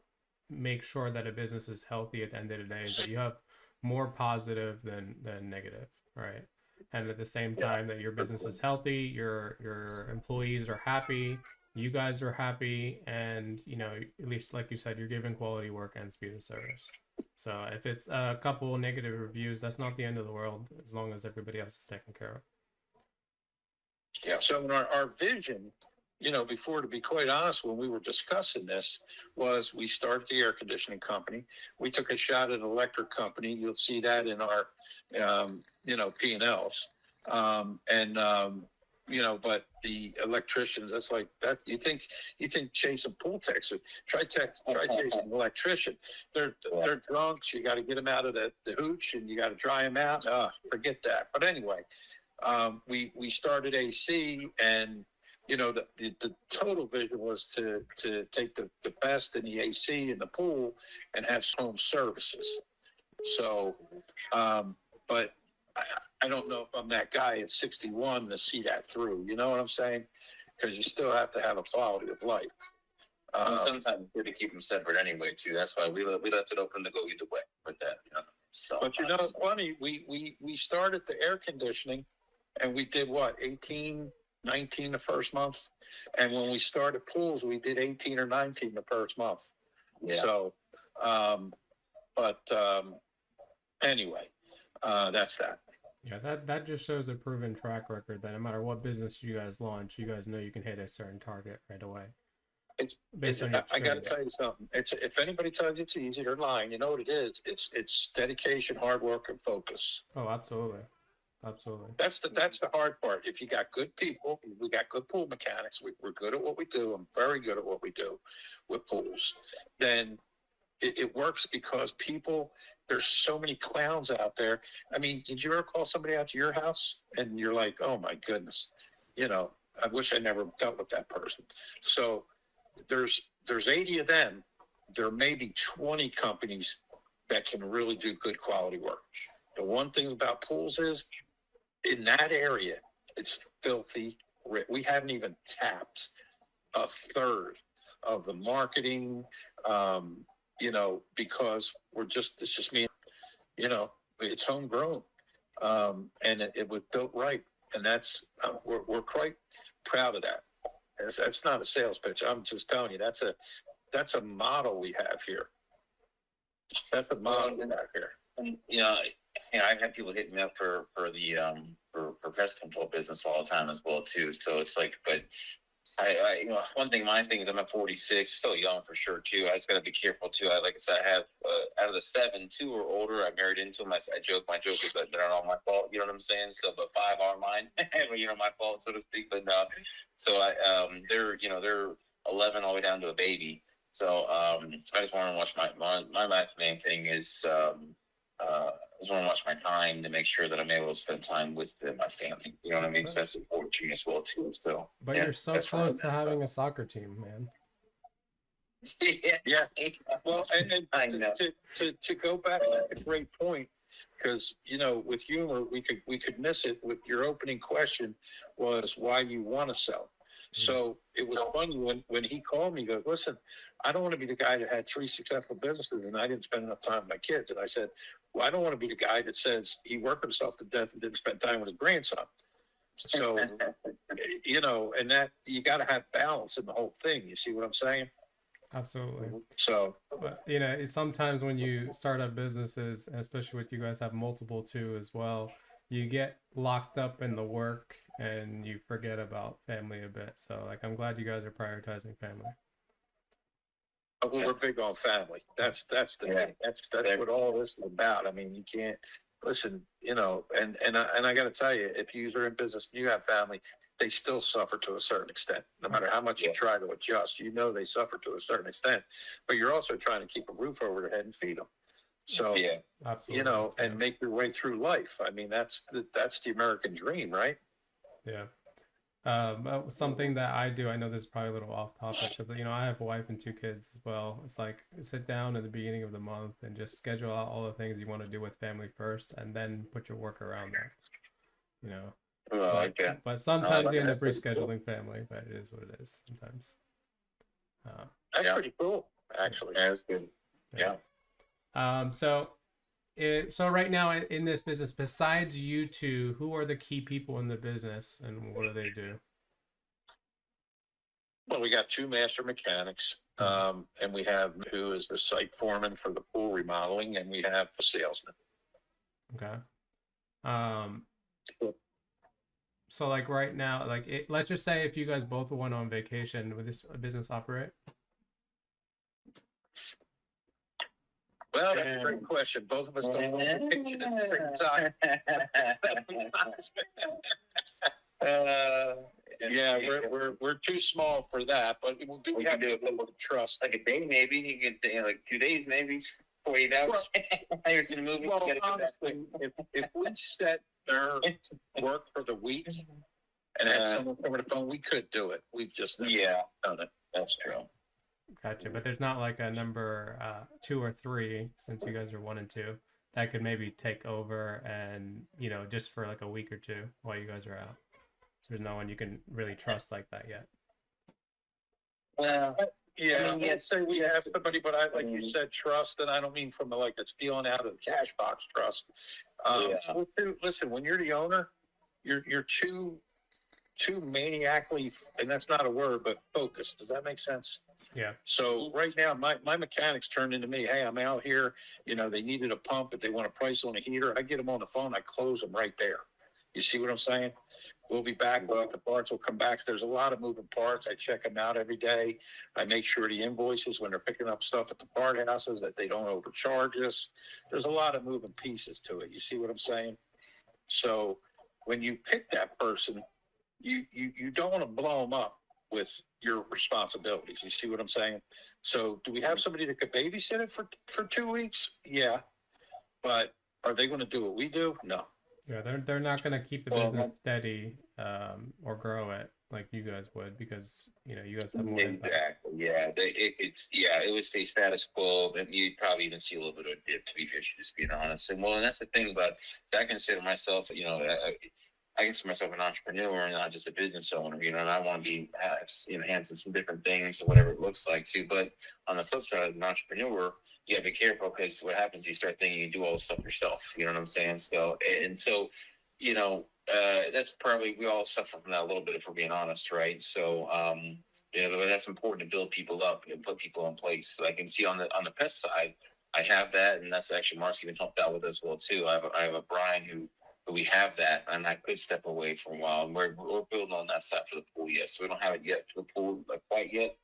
make sure that a business is healthy at the end of the day is that you have more positive than negative, right? And at the same time that your business is healthy, your employees are happy, you guys are happy, and you know, at least like you said, you're giving quality work and speed of service. So if it's a couple of negative reviews, that's not the end of the world as long as everybody else is taken care of. Yeah. So in our vision, you know, before, to be quite honest, when we were discussing this, was we started the air conditioning company. We took a shot at an electric company. You'll see that in our, you know, P&Ls. You know, but the electricians, that's like that. You think chasing pool techs, try chasing an electrician. They're drunks. You got to get them out of the hooch and you got to dry them out. Forget that. But anyway, we started AC, and you know, the total vision was to take the best in the AC in the pool and have home services. So, but I don't know if I'm that guy at 61 to see that through. You know what I'm saying? Because you still have to have a quality of life. Sometimes it's good to keep them separate anyway, too. That's why we left it open to go either way with that. You know? So, but you know, it's funny. We started the air conditioning, and we did what, 18 19 the first month. And when we started pools, we did 18 or 19 the first month. Yeah. So, anyway, that's that. Yeah, that just shows a proven track record that no matter what business you guys launch, you guys know you can hit a certain target right away. It's, Based it's on your I got to experience. tell you something. It's, if anybody tells you it's easy, they're lying. You know what it is? It's dedication, hard work, and focus. Oh, absolutely. Absolutely. That's the hard part. If you got good people, we got good pool mechanics. We're good at what we do. I'm very good at what we do with pools. Then it works because people, there's so many clowns out there. I mean, did you ever call somebody out to your house and you're like, oh my goodness, you know, I wish I never dealt with that person. So there's 80 of them. There may be 20 companies that can really do good quality work. The one thing about pools is in that area, it's filthy. We haven't even tapped a third of the marketing, you know, because it's just me, you know, it's homegrown. And it was built right. And that's, we're quite proud of that. That's not a sales pitch. I'm just telling you, that's a model we have here. That's a model we have here. You know, I've had people hit me up for pest control business all the time as well too. So it's like, but I you know, one thing, my thing is I'm at 46, still young for sure too. I just gotta be careful too. Like I said, I have out of the 7, 2 are older. I married into them. I joke, my joke is that they're not all my fault. You know what I'm saying? So, but 5 are mine. You know, my fault, so to speak. But so they're 11 all the way down to a baby. So I just want to watch my main thing is I just want to watch my time to make sure that I'm able to spend time with my family. You know what I mean? So that's important to me as well too. So, But yeah, you're so that's close fine. to having a soccer team, man. Yeah. Well, and I know. to go back, that's a great point. Because, you know, with humor, we could miss it. With your opening question was why you want to sell. So it was funny when he called me, he goes, listen, I don't want to be the guy that had 3 successful businesses and I didn't spend enough time with my kids. And I said, well, I don't want to be the guy that says he worked himself to death and didn't spend time with his grandson. So, you know, and that you got to have balance in the whole thing. You see what I'm saying? Absolutely. So, But you know, sometimes when you start up businesses, and especially with you guys have multiple too as well, you get locked up in the work and you forget about family a bit. So like I'm glad you guys are prioritizing family. well, we're big on family. That's the thing. That's what all this is about. I mean, you can't listen, you know, and I got to tell you, if you are in business and you have family, they still suffer to a certain extent. No matter how much you try to adjust, you know they suffer to a certain extent. But you're also trying to keep a roof over their head and feed them. So, Yeah, Absolutely. you know, Yeah. and make your way through life. I mean, that's the American dream, right? Yeah. Something that I do, I know this is probably a little off topic because, you know, I have a wife and 2 kids as well. It's like sit down at the beginning of the month and just schedule out all the things you want to do with family first and then put your work around that, you know. well, like that. But sometimes like you end that. up rescheduling family, but it is what it is sometimes. That's Yeah. pretty cool, actually. Yeah, that's good. Yeah. So right now in this business, besides you 2, who are the key people in the business and what do they do? Well, we got 2 master mechanics, and we have who is the site foreman for the pool remodeling, and we have the salesman. Okay. So like right now, like let's just say if you guys both went on vacation, would this business operate? Well, that's a great question. Both of us don't go on vacation at the same time. Yeah, we're too small for that, but we have to do it with trust. Like a day, maybe you get like 2 days, maybe 48 hours. You're in a movie. Well, you gotta come back. honestly, if we set their work for the week and had someone over the phone, we could do it. We've just never done it. That's true. Gotcha. But there's not like a number 2 or 3, since you guys are 1 and 2, that could maybe take over and, you know, just for like a week or 2 while you guys are out. So there's no one you can really trust like that yet. Yeah, I mean, I'd say we have somebody, but I, like you said, trust, and I don't mean from like a stealing out of the cash box trust. Listen, when you're the owner, you're too too maniacally, and that's not a word, but focused. Does that make sense? Yeah. So right now, my mechanics turned into me. Hey, I'm out here. You know, they needed a pump, but they want a price on a heater. I get them on the phone. I close them right there. You see what I'm saying? We'll be back. Well, the parts will come back. There's a lot of moving parts. I check them out every day. I make sure the invoices when they're picking up stuff at the part houses that they don't overcharge us. There's a lot of moving pieces to it. You see what I'm saying? So when you pick that person, you don't want to blow them up with your responsibilities. You see what I'm saying? So do we have somebody that could babysit it for 2 weeks? Yeah. But are they going to do what we do? No. Yeah, they're not gonna keep the Well, business steady, or grow it like you guys would, because you guys have more impact. Exactly. Yeah. It would stay status quo, and you'd probably even see a little bit of a dip, to be fair, just being honest. And that's the thing about, I consider myself, I consider myself an entrepreneur and not just a business owner, and I want to be, hands in some different things or whatever it looks like too. But on the flip side, of an entrepreneur, you have to be careful, because what happens, you start thinking you do all this stuff yourself. You know what I'm saying? So, that's probably, we all suffer from that a little bit, if we're being honest, right? So, but that's important to build people up and put people in place. So I can see on the pest side, I have that, and that's actually Mark's even helped out with as well too. I have a Brian who we have that, and I could step away for a while. And we're building on that side for the pool yet, so we don't have it yet for the pool quite yet.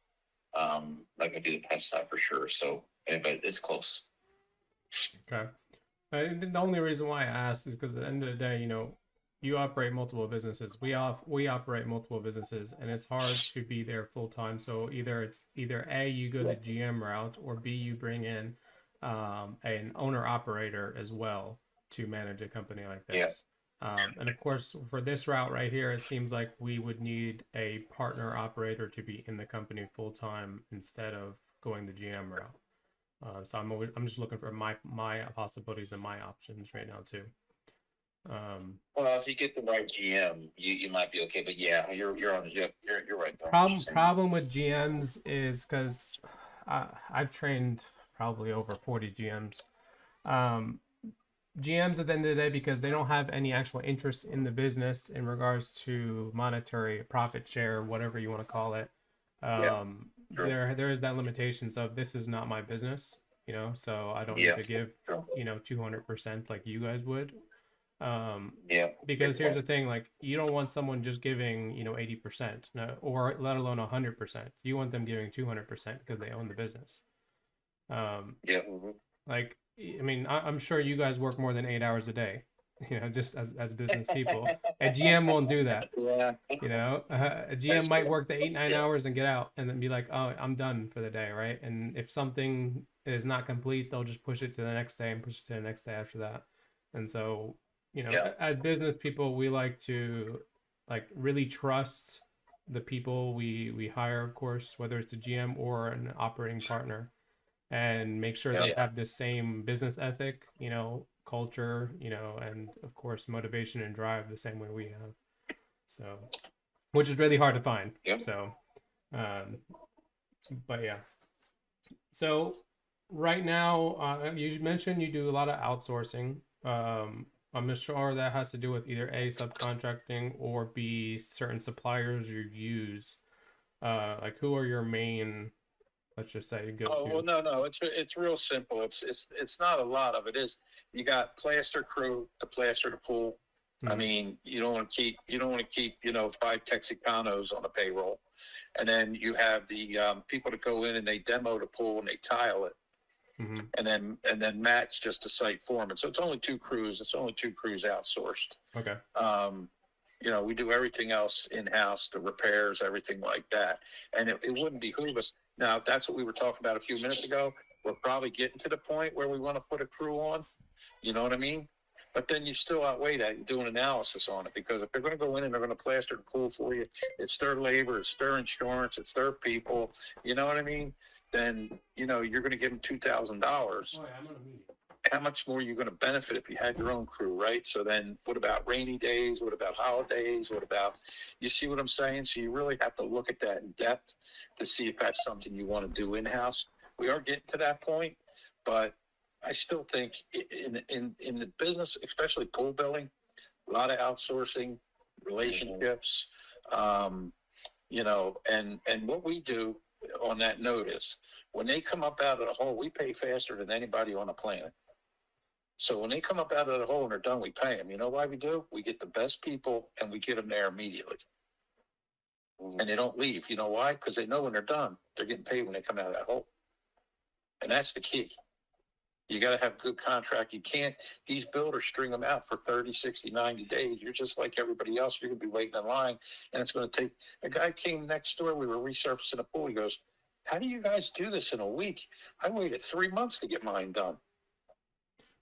Like I do the pest side for sure. So, but it's close. Okay. The only reason why I asked is because at the end of the day, you operate multiple businesses. We operate multiple businesses, and it's hard to be there full time. So either A, you go the GM route, or B, you bring in an owner operator as well to manage a company like this. And of course, for this route right here, it seems like we would need a partner operator to be in the company full time instead of going the GM route. So I'm just looking for my possibilities and my options right now too. Well, if you get the right GM, you might be okay. But yeah, you're right. Problem with GMs is because I've trained probably over 40 GMs. GMs at the end of the day, because they don't have any actual interest in the business in regards to monetary profit share, whatever you want to call it. There is that limitation of, this is not my business, so I don't need to give 200% like you guys would. Because here's the thing, like, you don't want someone just giving 80%, or let alone 100%. You want them giving 200% because they own the business. Like, I mean, I'm sure you guys work more than 8 hours a day, just as business people. A GM won't do that. A GM might work the 8-9 hours and get out and then be like, oh, I'm done for the day, right? And if something is not complete, they'll just push it to the next day and push it to the next day after that. And so, as business people, we like to really trust the people we hire, of course, whether it's a GM or an operating partner, and make sure they have the same business ethic, culture, and of course motivation and drive the same way we have. So, which is really hard to find. So, but yeah. So right now, you mentioned you do a lot of outsourcing. I'm sure that has to do with either A, subcontracting, or B, certain suppliers you use. Like, who are your main, let's just say, go to? Oh, well, no, it's real simple. It's not a lot of it. You got plaster crew to plaster the pool. Mm-hmm. I mean, you don't want to keep 5 Texicanos on the payroll, and then you have the people that go in and they demo the pool and they tile it. Mm-hmm. And then Matt's just a site foreman. So it's only 2 crews. It's only 2 crews outsourced. Okay. We do everything else in-house, the repairs, everything like that. And it wouldn't behoove us. Now, that's what we were talking about a few minutes ago. We're probably getting to the point where we want to put a crew on. You know what I mean? But then you still outweigh that and do an analysis on it, because if they're going to go in and they're going to plaster the pool for you, it's their labor, it's their insurance, it's their people. You know what I mean? Then, you're going to give them $2,000. How much more are you going to benefit if you had your own crew, right? So then what about rainy days? What about holidays? You see what I'm saying? So you really have to look at that in depth to see if that's something you want to do in-house. We are getting to that point, but I still think in the business, especially pool building, a lot of outsourcing, relationships, you know, and what we do on that note is when they come up out of the hole, we pay faster than anybody on the planet. So when they come up out of the hole and they're done, we pay them. You know why we do? We get the best people and we get them there immediately. And they don't leave. You know why? Because they know when they're done, they're getting paid when they come out of that hole. And that's the key. You got to have good contract. You can't, these builders string them out for 30, 60, 90 days. You're just like everybody else. You're going to be waiting in line. And it's going to take, a guy came next door. We were resurfacing a pool. He goes, how do you guys do this in a week? I waited 3 months to get mine done.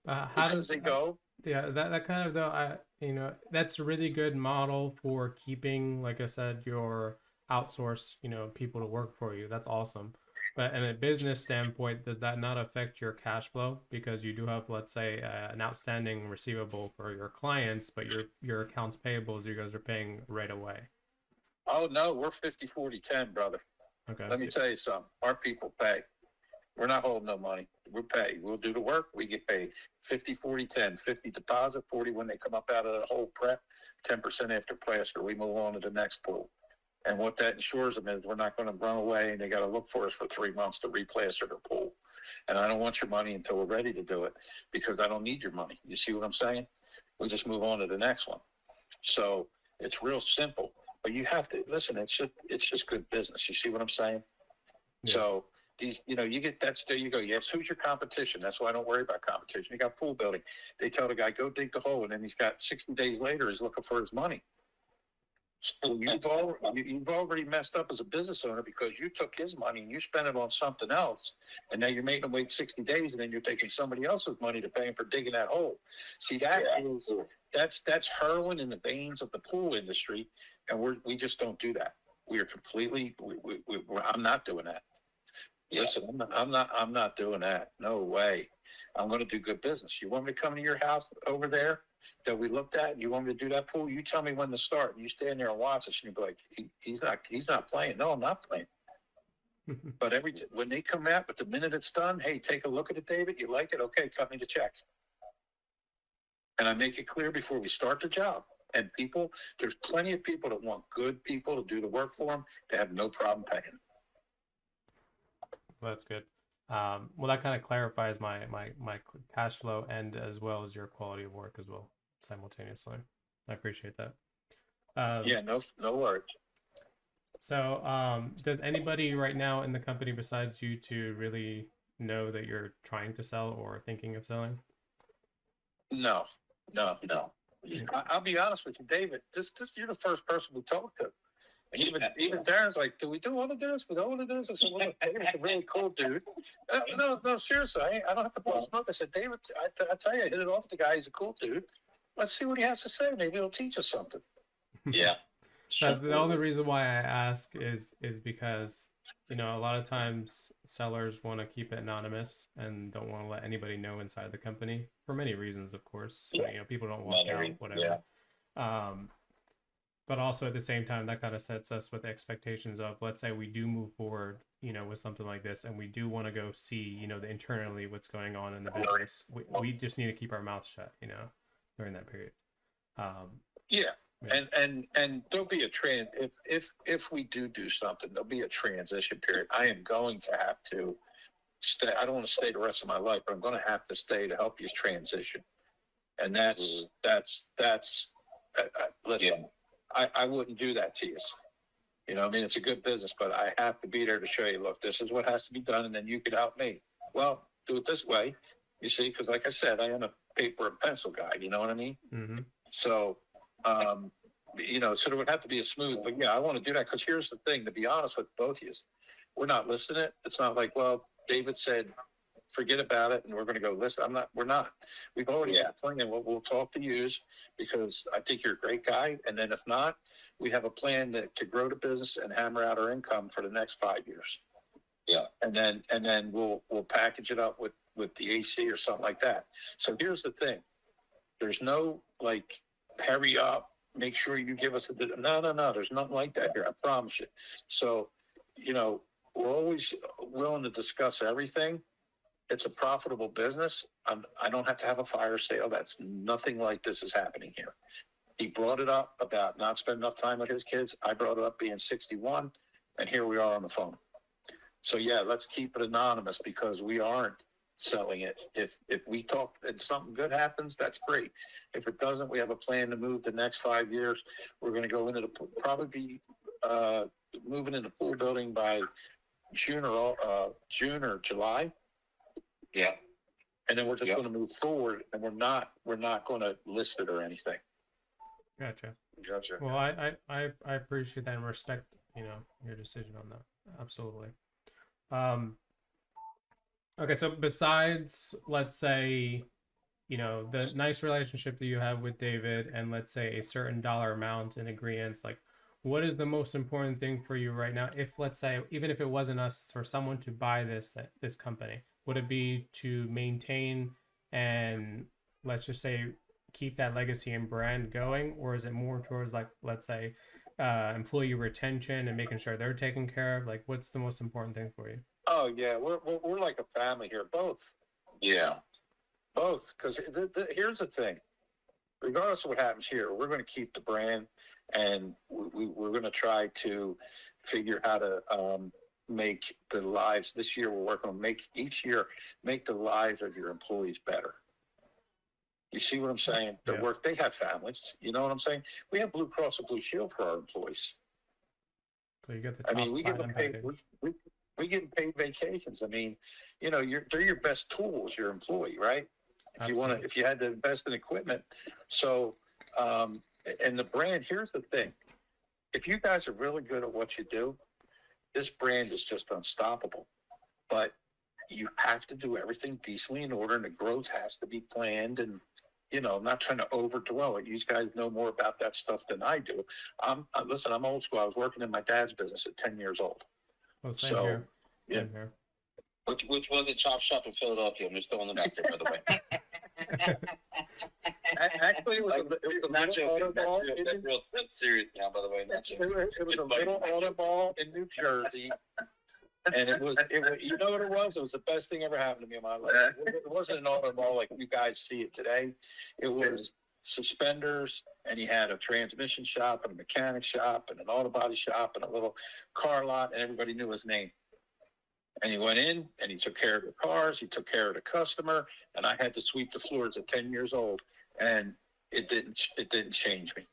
How Because does they go, Yeah, that kind of though, that's a really good model for keeping, like I said, your outsource, people to work for you. That's awesome. But in a business standpoint, does that not affect your cash flow? Because you do have, let's say, an outstanding receivable for your clients, but your accounts payables, you guys are paying right away. oh no, we're 50, 40, 10, brother. Okay. Let me tell you something. Our people pay. We're not holding no money. We'll pay. We'll do the work. We get paid 50, 40, 10, 50 deposit, 40 when they come up out of the whole prep, 10% after plaster. We move on to the next pool. And what that ensures them is we're not going to run away and they got to look for us for 3 months to replaster their pool. And I don't want your money until we're ready to do it because I don't need your money. You see what I'm saying? We just move on to the next one. So it's real simple, but you have to listen. It's just good business. You see what I'm saying? Yeah. So these, you get that. There you go. Yes. Who's your competition? That's why I don't worry about competition. You got pool building. They tell the guy, go dig the hole. And then he's got 60 days later, he's looking for his money. So you've already messed up as a business owner because you took his money and you spent it on something else. And now you're making him wait 60 days and then you're taking somebody else's money to pay him for digging that hole. See, that's heroin in the veins of the pool industry. And we just don't do that. We are completely, I'm not doing that. Listen, I'm not doing that. No way. I'm going to do good business. You want me to come to your house over there that we looked at? You want me to do that pool? You tell me when to start. You stand there and watch us, and you be like, he's not playing. No, I'm not playing. But when they come out, but the minute it's done, hey, take a look at it, David. You like it? Okay, cut me the check. And I make it clear before we start the job. And there's plenty of people that want good people to do the work for them. They have no problem paying. Well, that's good. Well, that kind of clarifies my cash flow and as well as your quality of work as well simultaneously. I appreciate that. Yeah, no worries. So, does anybody right now in the company besides you two really know that you're trying to sell or thinking of selling? No. I'll be honest with you, David. This you're the first person we talked to. And even Darren's like, do we want to do this? We don't want to do this. I said, well, look, David's a really cool dude. No, seriously, I don't have to blow smoke. I said, David, I tell you, I hit it off with the guy. He's a cool dude. Let's see what he has to say. Maybe he'll teach us something. Yeah. The only reason why I ask is because, a lot of times sellers want to keep it anonymous and don't want to let anybody know inside the company for many reasons, of course. Yeah. People don't walk out, whatever. Yeah. But also at the same time, that kind of sets us with expectations of, let's say we do move forward, with something like this, and we do want to go see, the internally what's going on in the business. We just need to keep our mouths shut, during that period. Yeah. And there'll be if we do something, there'll be a transition period. I am going to have to stay. I don't want to stay the rest of my life, but I'm going to have to stay to help you transition. And that's listen, I wouldn't do that to you. It's a good business, but I have to be there to show you, look, this is what has to be done. And then you can help me. Well, do it this way, you see, because like I said, I am a paper and pencil guy. You know what I mean? Mm-hmm. So, so there would have to be a smooth, but yeah, I want to do that because here's the thing, to be honest with both of you, we're not listening. It's not like, well, David said, forget about it. And we're going to go listen. We're not, we've already got a plan and we'll talk to you because I think you're a great guy. And then if not, we have a plan to grow the business and hammer out our income for the next 5 years. Yeah. And then we'll package it up with the AC or something like that. So here's the thing. There's no like, hurry up, make sure you give us no, there's nothing like that here. I promise you. So, we're always willing to discuss everything. It's a profitable business. I don't have to have a fire sale. That's nothing like this is happening here. He brought it up about not spending enough time with his kids. I brought it up being 61, and here we are on the phone. So yeah, let's keep it anonymous because we aren't selling it. If we talk and something good happens, that's great. If it doesn't, we have a plan to move the next 5 years. We're going to go into probably be moving into pool building by June or July. Yeah. And then we're just Yep. going to move forward, and we're not going to list it or anything. Gotcha. Gotcha. Well, I appreciate that and respect, your decision on that. Absolutely. Okay, so besides, let's say, the nice relationship that you have with David and let's say a certain dollar amount in agreement, like what is the most important thing for you right now? If let's say, even if it wasn't us, for someone to buy this company, would it be to maintain and let's just say keep that legacy and brand going, or is it more towards like let's say employee retention and making sure they're taken care of? Like, what's the most important thing for you? Oh yeah, we're like a family here. Both, Yeah. because here's the thing. Regardless of what happens here, we're going to keep the brand, and we're going to try to figure how to make the lives. This year, we're working on make the lives of your employees better. You see what I'm saying? Yeah. They have families. You know what I'm saying? We have Blue Cross and Blue Shield for our employees. So you get the top we give them platinum paid. package. We give them paid vacations. I mean, they're your best tools, your employee, right? Absolutely. If you had to invest in equipment. So, and the brand, here's the thing. If you guys are really good at what you do, this brand is just unstoppable. But you have to do everything decently in order, and the growth has to be planned. And, I'm not trying to overdwell it. You guys know more about that stuff than I do. Listen, I'm old school. I was working in my dad's business at 10 years old. Well, same So, here. yeah. Same here. Which was a chop shop in Philadelphia. I'm just throwing them back there, by the way. Actually, it was a Not little joking. auto ball. That's real serious now, by the way. Not joking. It was a little auto ball in New Jersey. And it was, you know what it was? It was the best thing ever happened to me in my life. It wasn't an auto ball like you guys see it today. It was suspenders, and he had a transmission shop and a mechanic shop and an auto body shop and a little car lot, and everybody knew his name. And he went in and he took care of the cars, he took care of the customer, and I had to sweep the floors at 10 years old, and it didn't change me.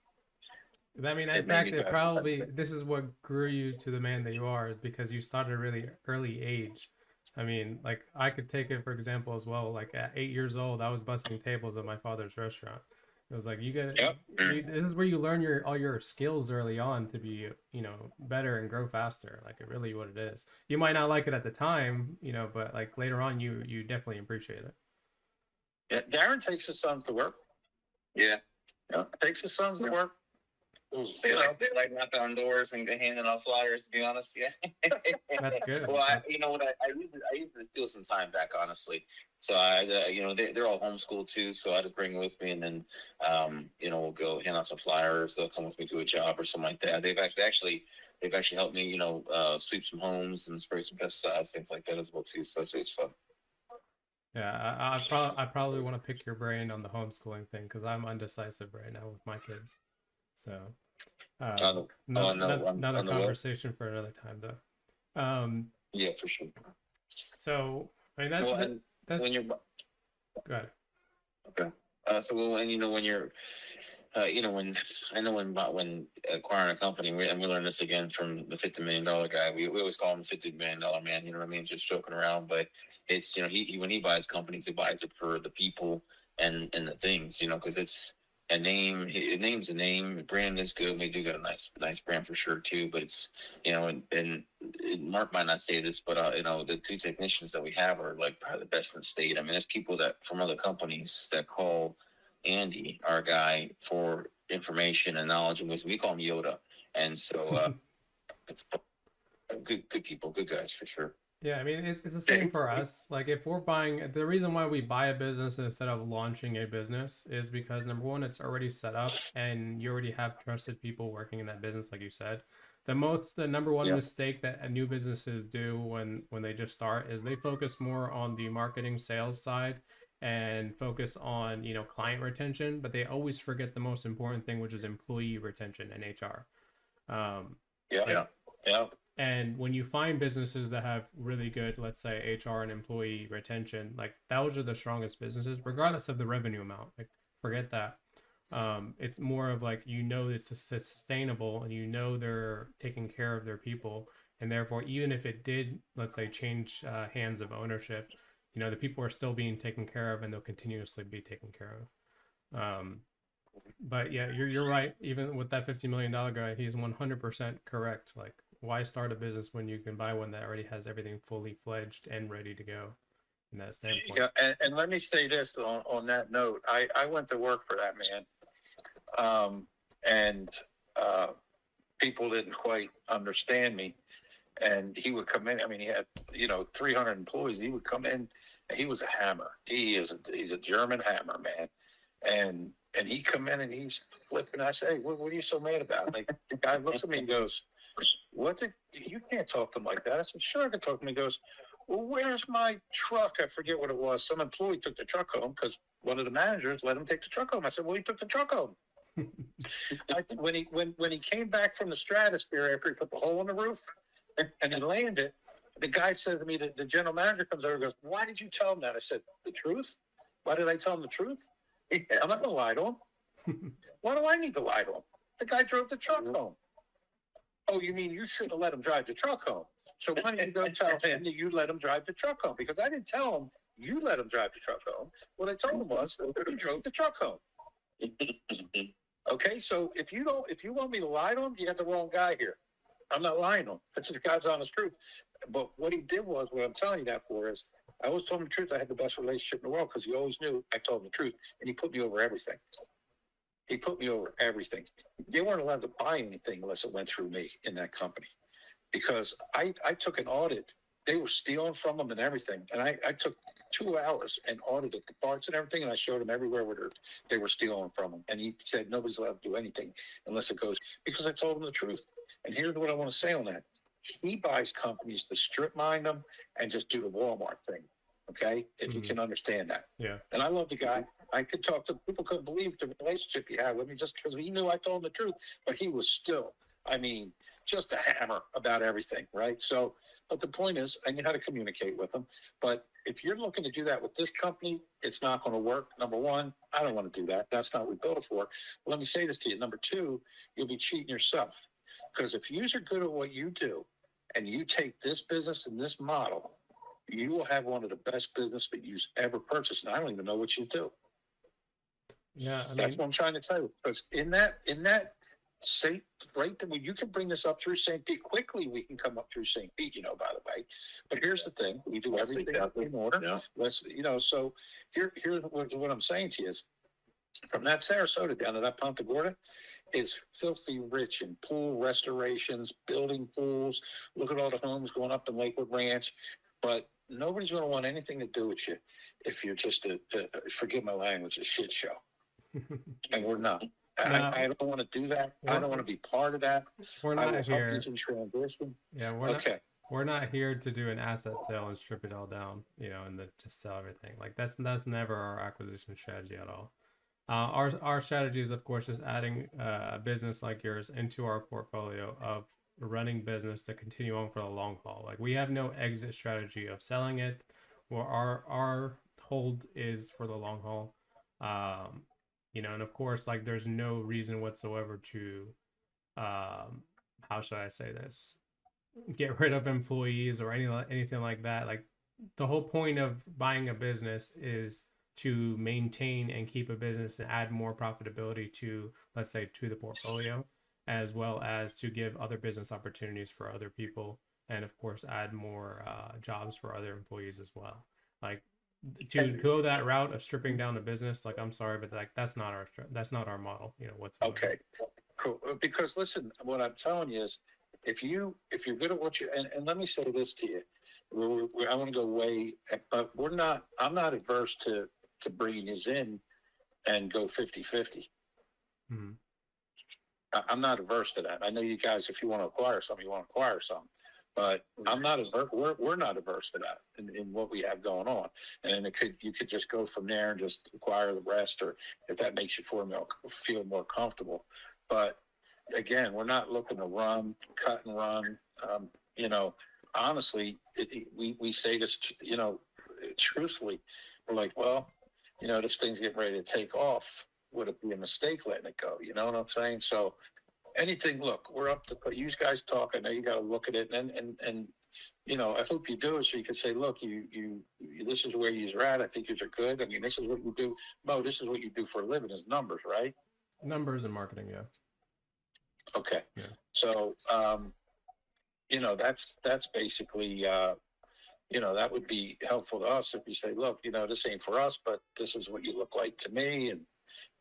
I mean, in It made fact, me it better. probably, this is what grew you to the man that you are, is because you started at a really early age. I mean, like, I could take it for example as well. Like, at 8 years old, I was busting tables at my father's restaurant. It was like, Yep. this is where you learn all your skills early on to be, better and grow faster. Like, it really what it is. You might not like it at the time, but like later on, you definitely appreciate it. Yeah, Darren takes his sons to work. Yeah. Takes his sons to work. They like knocking on doors and handing out flyers, to be honest. Yeah. That's good. Well, I used to steal some time back, honestly. So they're all homeschooled too. So I just bring them with me, and then, we'll go hand out some flyers. They'll come with me to a job or something like that. They've actually helped me, sweep some homes and spray some pesticides, things like that as well too. So it's fun. Yeah, I probably want to pick your brain on the homeschooling thing because I'm undecisive right now with my kids. So, another conversation for another time, though. Yeah, for sure. So, I mean, that's when you're go ahead. okay. When you're, when acquiring a company, we learned this again from the $50 million guy. We always call him the $50 million man. You know what I mean? Just joking around, but it's when he buys companies, he buys it for the people and the things, because it's a name. A name's a name. The brand is good. We do got a nice brand for sure too. But it's and Mark might not say this, but the two technicians that we have are like probably the best in the state. I mean, there's people that from other companies that call Andy, our guy, for information and knowledge and wisdom. We call him Yoda, and so it's good people, good guys for sure. Yeah, I mean, it's the same for us. Like, if we're buying, the reason why we buy a business instead of launching a business is because number one, it's already set up and you already have trusted people working in that business, like you said. The number one mistake that new businesses do when they just start is they focus more on the marketing sales side and focus on, you know, client retention, but they always forget the most important thing, which is employee retention and HR. Yeah, Like, yeah. and when you find businesses that have really good, let's say, HR and employee retention, like those are the strongest businesses, regardless of the revenue amount. Like, forget that. It's more of like, you know, it's sustainable, and you know they're taking care of their people, and therefore, even if it did, let's say, change hands of ownership, you know, the people are still being taken care of, and they'll continuously be taken care of. But yeah, you're right. Even with that $50 million guy, he's 100% correct. Like, why start a business when you can buy one that already has everything fully fledged and ready to go in that standpoint? Yeah, and let me say this on that note. I went to work for that man, and people didn't quite understand me. And he would come in. I mean, he had 300 employees. He would come in, and he was a hammer. He's a German hammer, man. And he come in and he's flipping. I say, what are you so mad about? Like, the guy looks at me and goes, you can't talk to him like that. I said, sure, I can talk to him. He goes, well, where's my truck? I forget what it was. Some employee took the truck home because one of the managers let him take the truck home. I said, well, he took the truck home. When he came back from the stratosphere after he put the hole in the roof and he landed, the guy said to me, the general manager comes over and goes, why did you tell him that? I said, the truth? Why did I tell him the truth? I'm not going to lie to him. Why do I need to lie to him? The guy drove the truck home. Oh, you mean you shouldn't have let him drive the truck home? So why don't you go tell him that you let him drive the truck home? Because I didn't tell him you let him drive the truck home. What I told him was that he drove the truck home. Okay, so if you want me to lie to him, you got the wrong guy here. I'm not lying to him. That's the God's honest truth. But what he did was, what I'm telling you that for is, I always told him the truth. I had the best relationship in the world because he always knew I told him the truth, and he put me over everything. He put me over everything. They weren't allowed to buy anything unless it went through me in that company, because I took an audit. They were stealing from them and everything, and I took 2 hours and audited the parts and everything, and I showed him everywhere where they were stealing from him. And he said nobody's allowed to do anything unless it goes, because I told him the truth. And here's what I want to say on that. He buys companies to strip mine them and just do the Walmart thing. Okay, if you can understand that. Yeah. And I love the guy. I could talk to people, couldn't believe the relationship he had with me just because he knew I told him the truth. But he was still, I mean, just a hammer about everything, right? So, but the point is, I knew how to communicate with him. But if you're looking to do that with this company, it's not going to work. Number one, I don't want to do that. That's not what we built it for. Let me say this to you. Number two, you'll be cheating yourself. Because if you are good at what you do and you take this business and this model, you will have one of the best business that you've ever purchased. And I don't even know what you do. Yeah, I mean, that's what I'm trying to tell you. Because in that St. right, when you can bring this up through St. Pete quickly, we can come up through St. Pete, by the way. But here's the thing: we do everything in order. Yeah. Let's, so here's what I'm saying to you is, from that Sarasota down to that Punta Gorda is filthy rich in pool restorations, building pools. Look at all the homes going up to Lakewood Ranch, but nobody's going to want anything to do with you if you're just forgive my language, a shit show. And we're not. No. I don't want to do that. I don't want to be part of that. We're not here. Yeah, we're not here to do an asset sale and strip it all down, and then just sell everything. Like that's never our acquisition strategy at all. Our strategy is, of course, just adding a business like yours into our portfolio of running business to continue on for the long haul. Like, we have no exit strategy of selling it, or our hold is for the long haul. And of course, like, there's no reason whatsoever to, how should I say this, get rid of employees or anything like that. Like, the whole point of buying a business is to maintain and keep a business and add more profitability to, let's say, to the portfolio, as well as to give other business opportunities for other people, and of course add more jobs for other employees as well. Like, to go that route of stripping down the business, like, I'm sorry, but like that's not our model, whatsoever. Okay, cool. Because listen, what I'm telling you is, if you're good at what you, and let me say this to you, I want to go way, but I'm not adverse to bringing you in and go 50-50. Mm-hmm. I'm not averse to that. I know you guys, if you want to acquire something, you want to acquire something. But I'm not averse, we're not averse to that in what we have going on. And you could just go from there and just acquire the rest, or if that makes you feel more comfortable. But again, we're not looking to cut and run. You know, honestly, we say this, you know, truthfully, we're like, well, you know, this thing's getting ready to take off. Would it be a mistake letting it go? You know what I'm saying? So anything, look, we're up to you guys talk. I know you got to look at it, and you know, I hope you do it so you can say, look, you this is where you're at. I think you're good. I mean, this is what you do. Mo, this is what you do for a living, is numbers, right? Numbers and marketing, yeah. Okay. Yeah. So, you know, that's basically, you know, that would be helpful to us if you say, look, you know, this ain't for us, but this is what you look like to me. And,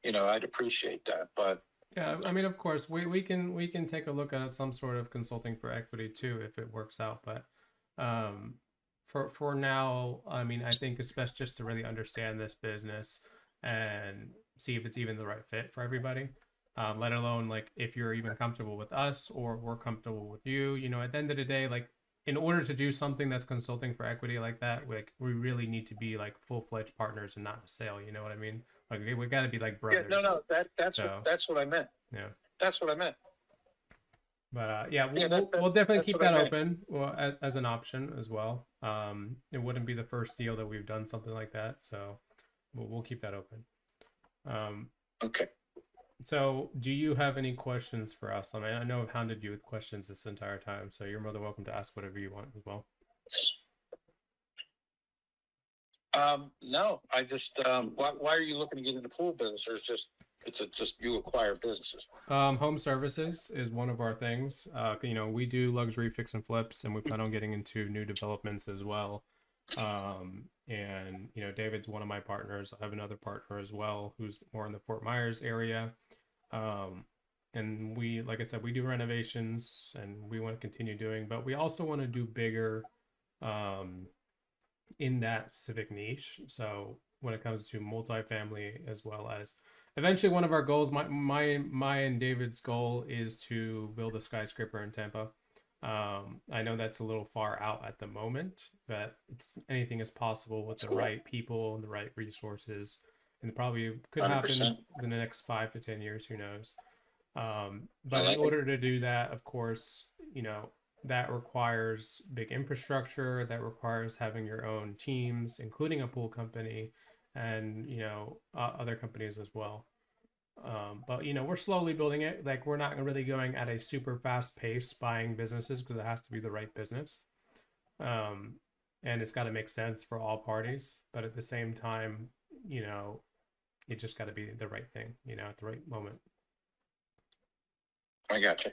you know, I'd appreciate that. But Yeah, I mean, of course, we can take a look at some sort of consulting for equity too if it works out. But for now, I mean, I think it's best just to really understand this business and see if it's even the right fit for everybody. Let alone like if you're even comfortable with us or we're comfortable with you. You know, at the end of the day, like in order to do something that's consulting for equity like that, like we really need to be like full-fledged partners and not a sale. You know what I mean? Like we got to be like yeah, brothers. no, that's So, that's what I meant. yeah. That's what I meant. But yeah, Yeah, we'll definitely that's keep what I that meant. open, well, as an option as well. It wouldn't be the first deal that we've done something like that, so we'll keep that open. Okay. So do you have any questions for us? I mean, I know I've hounded you with questions this entire time, so you're more than welcome to ask whatever you want as well. No, I just, why are you looking to get into pool business? Or it's just you acquire businesses? Home services is one of our things. You know, we do luxury fix and flips, and we plan on getting into new developments as well. And you know, David's one of my partners. I have another partner as well who's more in the Fort Myers area. And we, like I said, we do renovations and we want to continue doing, but we also want to do bigger in that specific niche. So when it comes to multifamily, as well as eventually one of our goals, my and David's goal is to build a skyscraper in Tampa. I know that's a little far out at the moment, but anything is possible with the right people and the right resources, and it probably could happen 100%. in the next 5 to 10 years. Who knows? But in order to do that, of course, you know, that requires big infrastructure. That requires having your own teams, including a pool company, and you know, other companies as well. But you know, we're slowly building it. Like we're not really going at a super fast pace buying businesses because it has to be the right business, and it's got to make sense for all parties. But at the same time, you know, it just got to be the right thing, you know, at the right moment. I got you.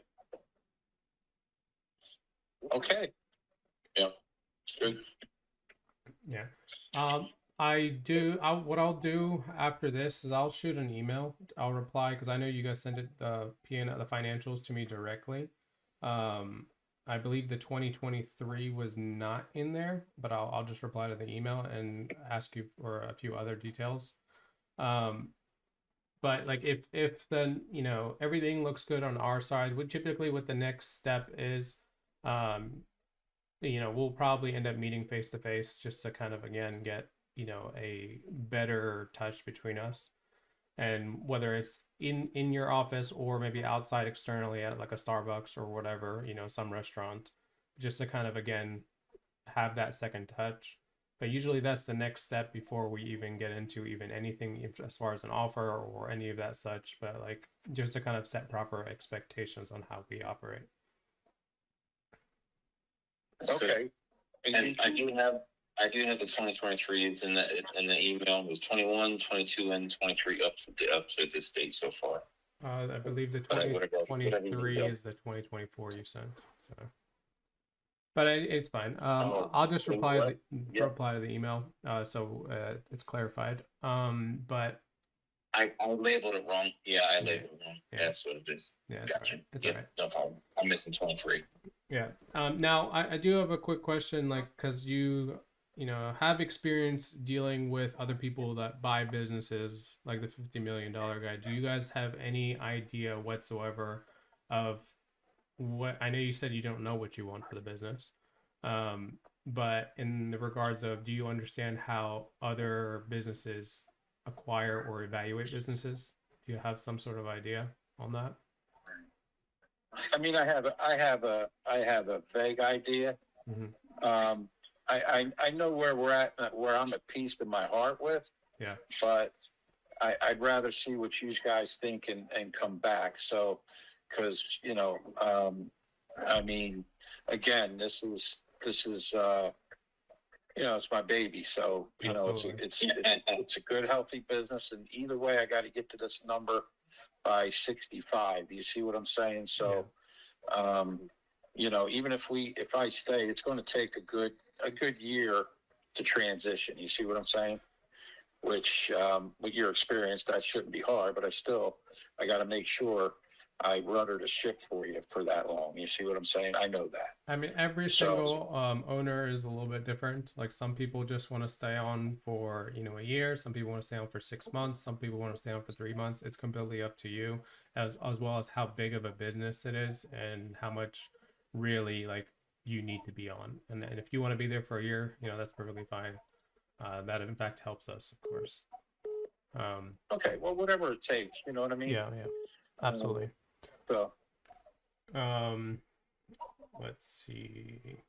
Okay. Yeah. Good. Yeah. What I'll do after this is I'll shoot an email. I'll reply because I know you guys sent the financials to me directly. I believe the 2023 was not in there, but I'll just reply to the email and ask you for a few other details. But like if then, you know, everything looks good on our side, typically what the next step is, you know, we'll probably end up meeting face to face just to kind of again get, you know, a better touch between us. And whether it's in your office or maybe outside externally at like a Starbucks or whatever, you know, some restaurant, just to kind of again have that second touch. But usually that's the next step before we even get into even anything as far as an offer or any of that such. But like just to kind of set proper expectations on how we operate. Okay. And I do have the 2023. It's in the email. It was 21, 22, and 23 up to this date so far. I believe the But I would've got- 2023 is the 2024 you sent. So, but it's fine. I'll just reply to the email. So it's clarified. But I labeled it wrong. Yeah, I labeled it wrong. Yeah. That's what it is. yeah, it's Gotcha. all right. It's Yeah, all right. no problem. I'm missing 23. Yeah. Now I do have a quick question, like, because you know, have experience dealing with other people that buy businesses, like the $50 million guy. Do you guys have any idea whatsoever of what I know you said you don't know what you want for the business, but in the regards of, do you understand how other businesses acquire or evaluate businesses? Do you have some sort of idea on that? I mean, I have a vague idea. Mhm. I know where we're at, where I'm at peace in my heart with, Yeah. but I'd rather see what you guys think and come back. So, because I mean, again, this is it's my baby. So Absolutely. it's a good, healthy business, and either way, I got to get to this number by 65. You see what I'm saying? So, even if I stay, it's going to take a good year to transition. You see what I'm saying? Which, with your experience, that shouldn't be hard, but I got to make sure I rudder the ship for you for that long. You see what I'm saying? I know that. I mean, every So- single owner is a little bit different. Like some people just want to stay on for, a year. Some people want to stay on for 6 months. Some people want to stay on for 3 months. It's completely up to you, as well as how big of a business it is and how much really like you need to be on. And if you want to be there for a year, that's perfectly fine. That in fact helps us, of course. Okay, well, whatever it takes, you know what I mean? Yeah, absolutely. So, Let's see.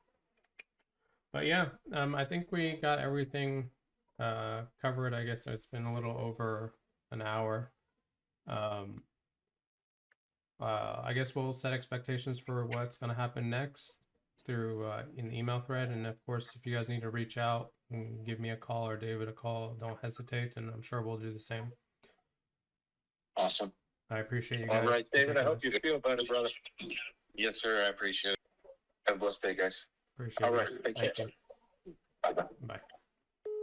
But yeah, I think we got everything covered. I guess it's been a little over an hour. I guess we'll set expectations for what's going to happen next through an email thread. And of course, if you guys need to reach out and give me a call or David a call, don't hesitate. And I'm sure we'll do the same. Awesome. I appreciate you guys. all right, for David, I taking hope this. you feel better, brother. Yes, sir. I appreciate it. Have a blessed day, guys. Appreciate All it. right, take care. Thank you. Bye-bye. Bye.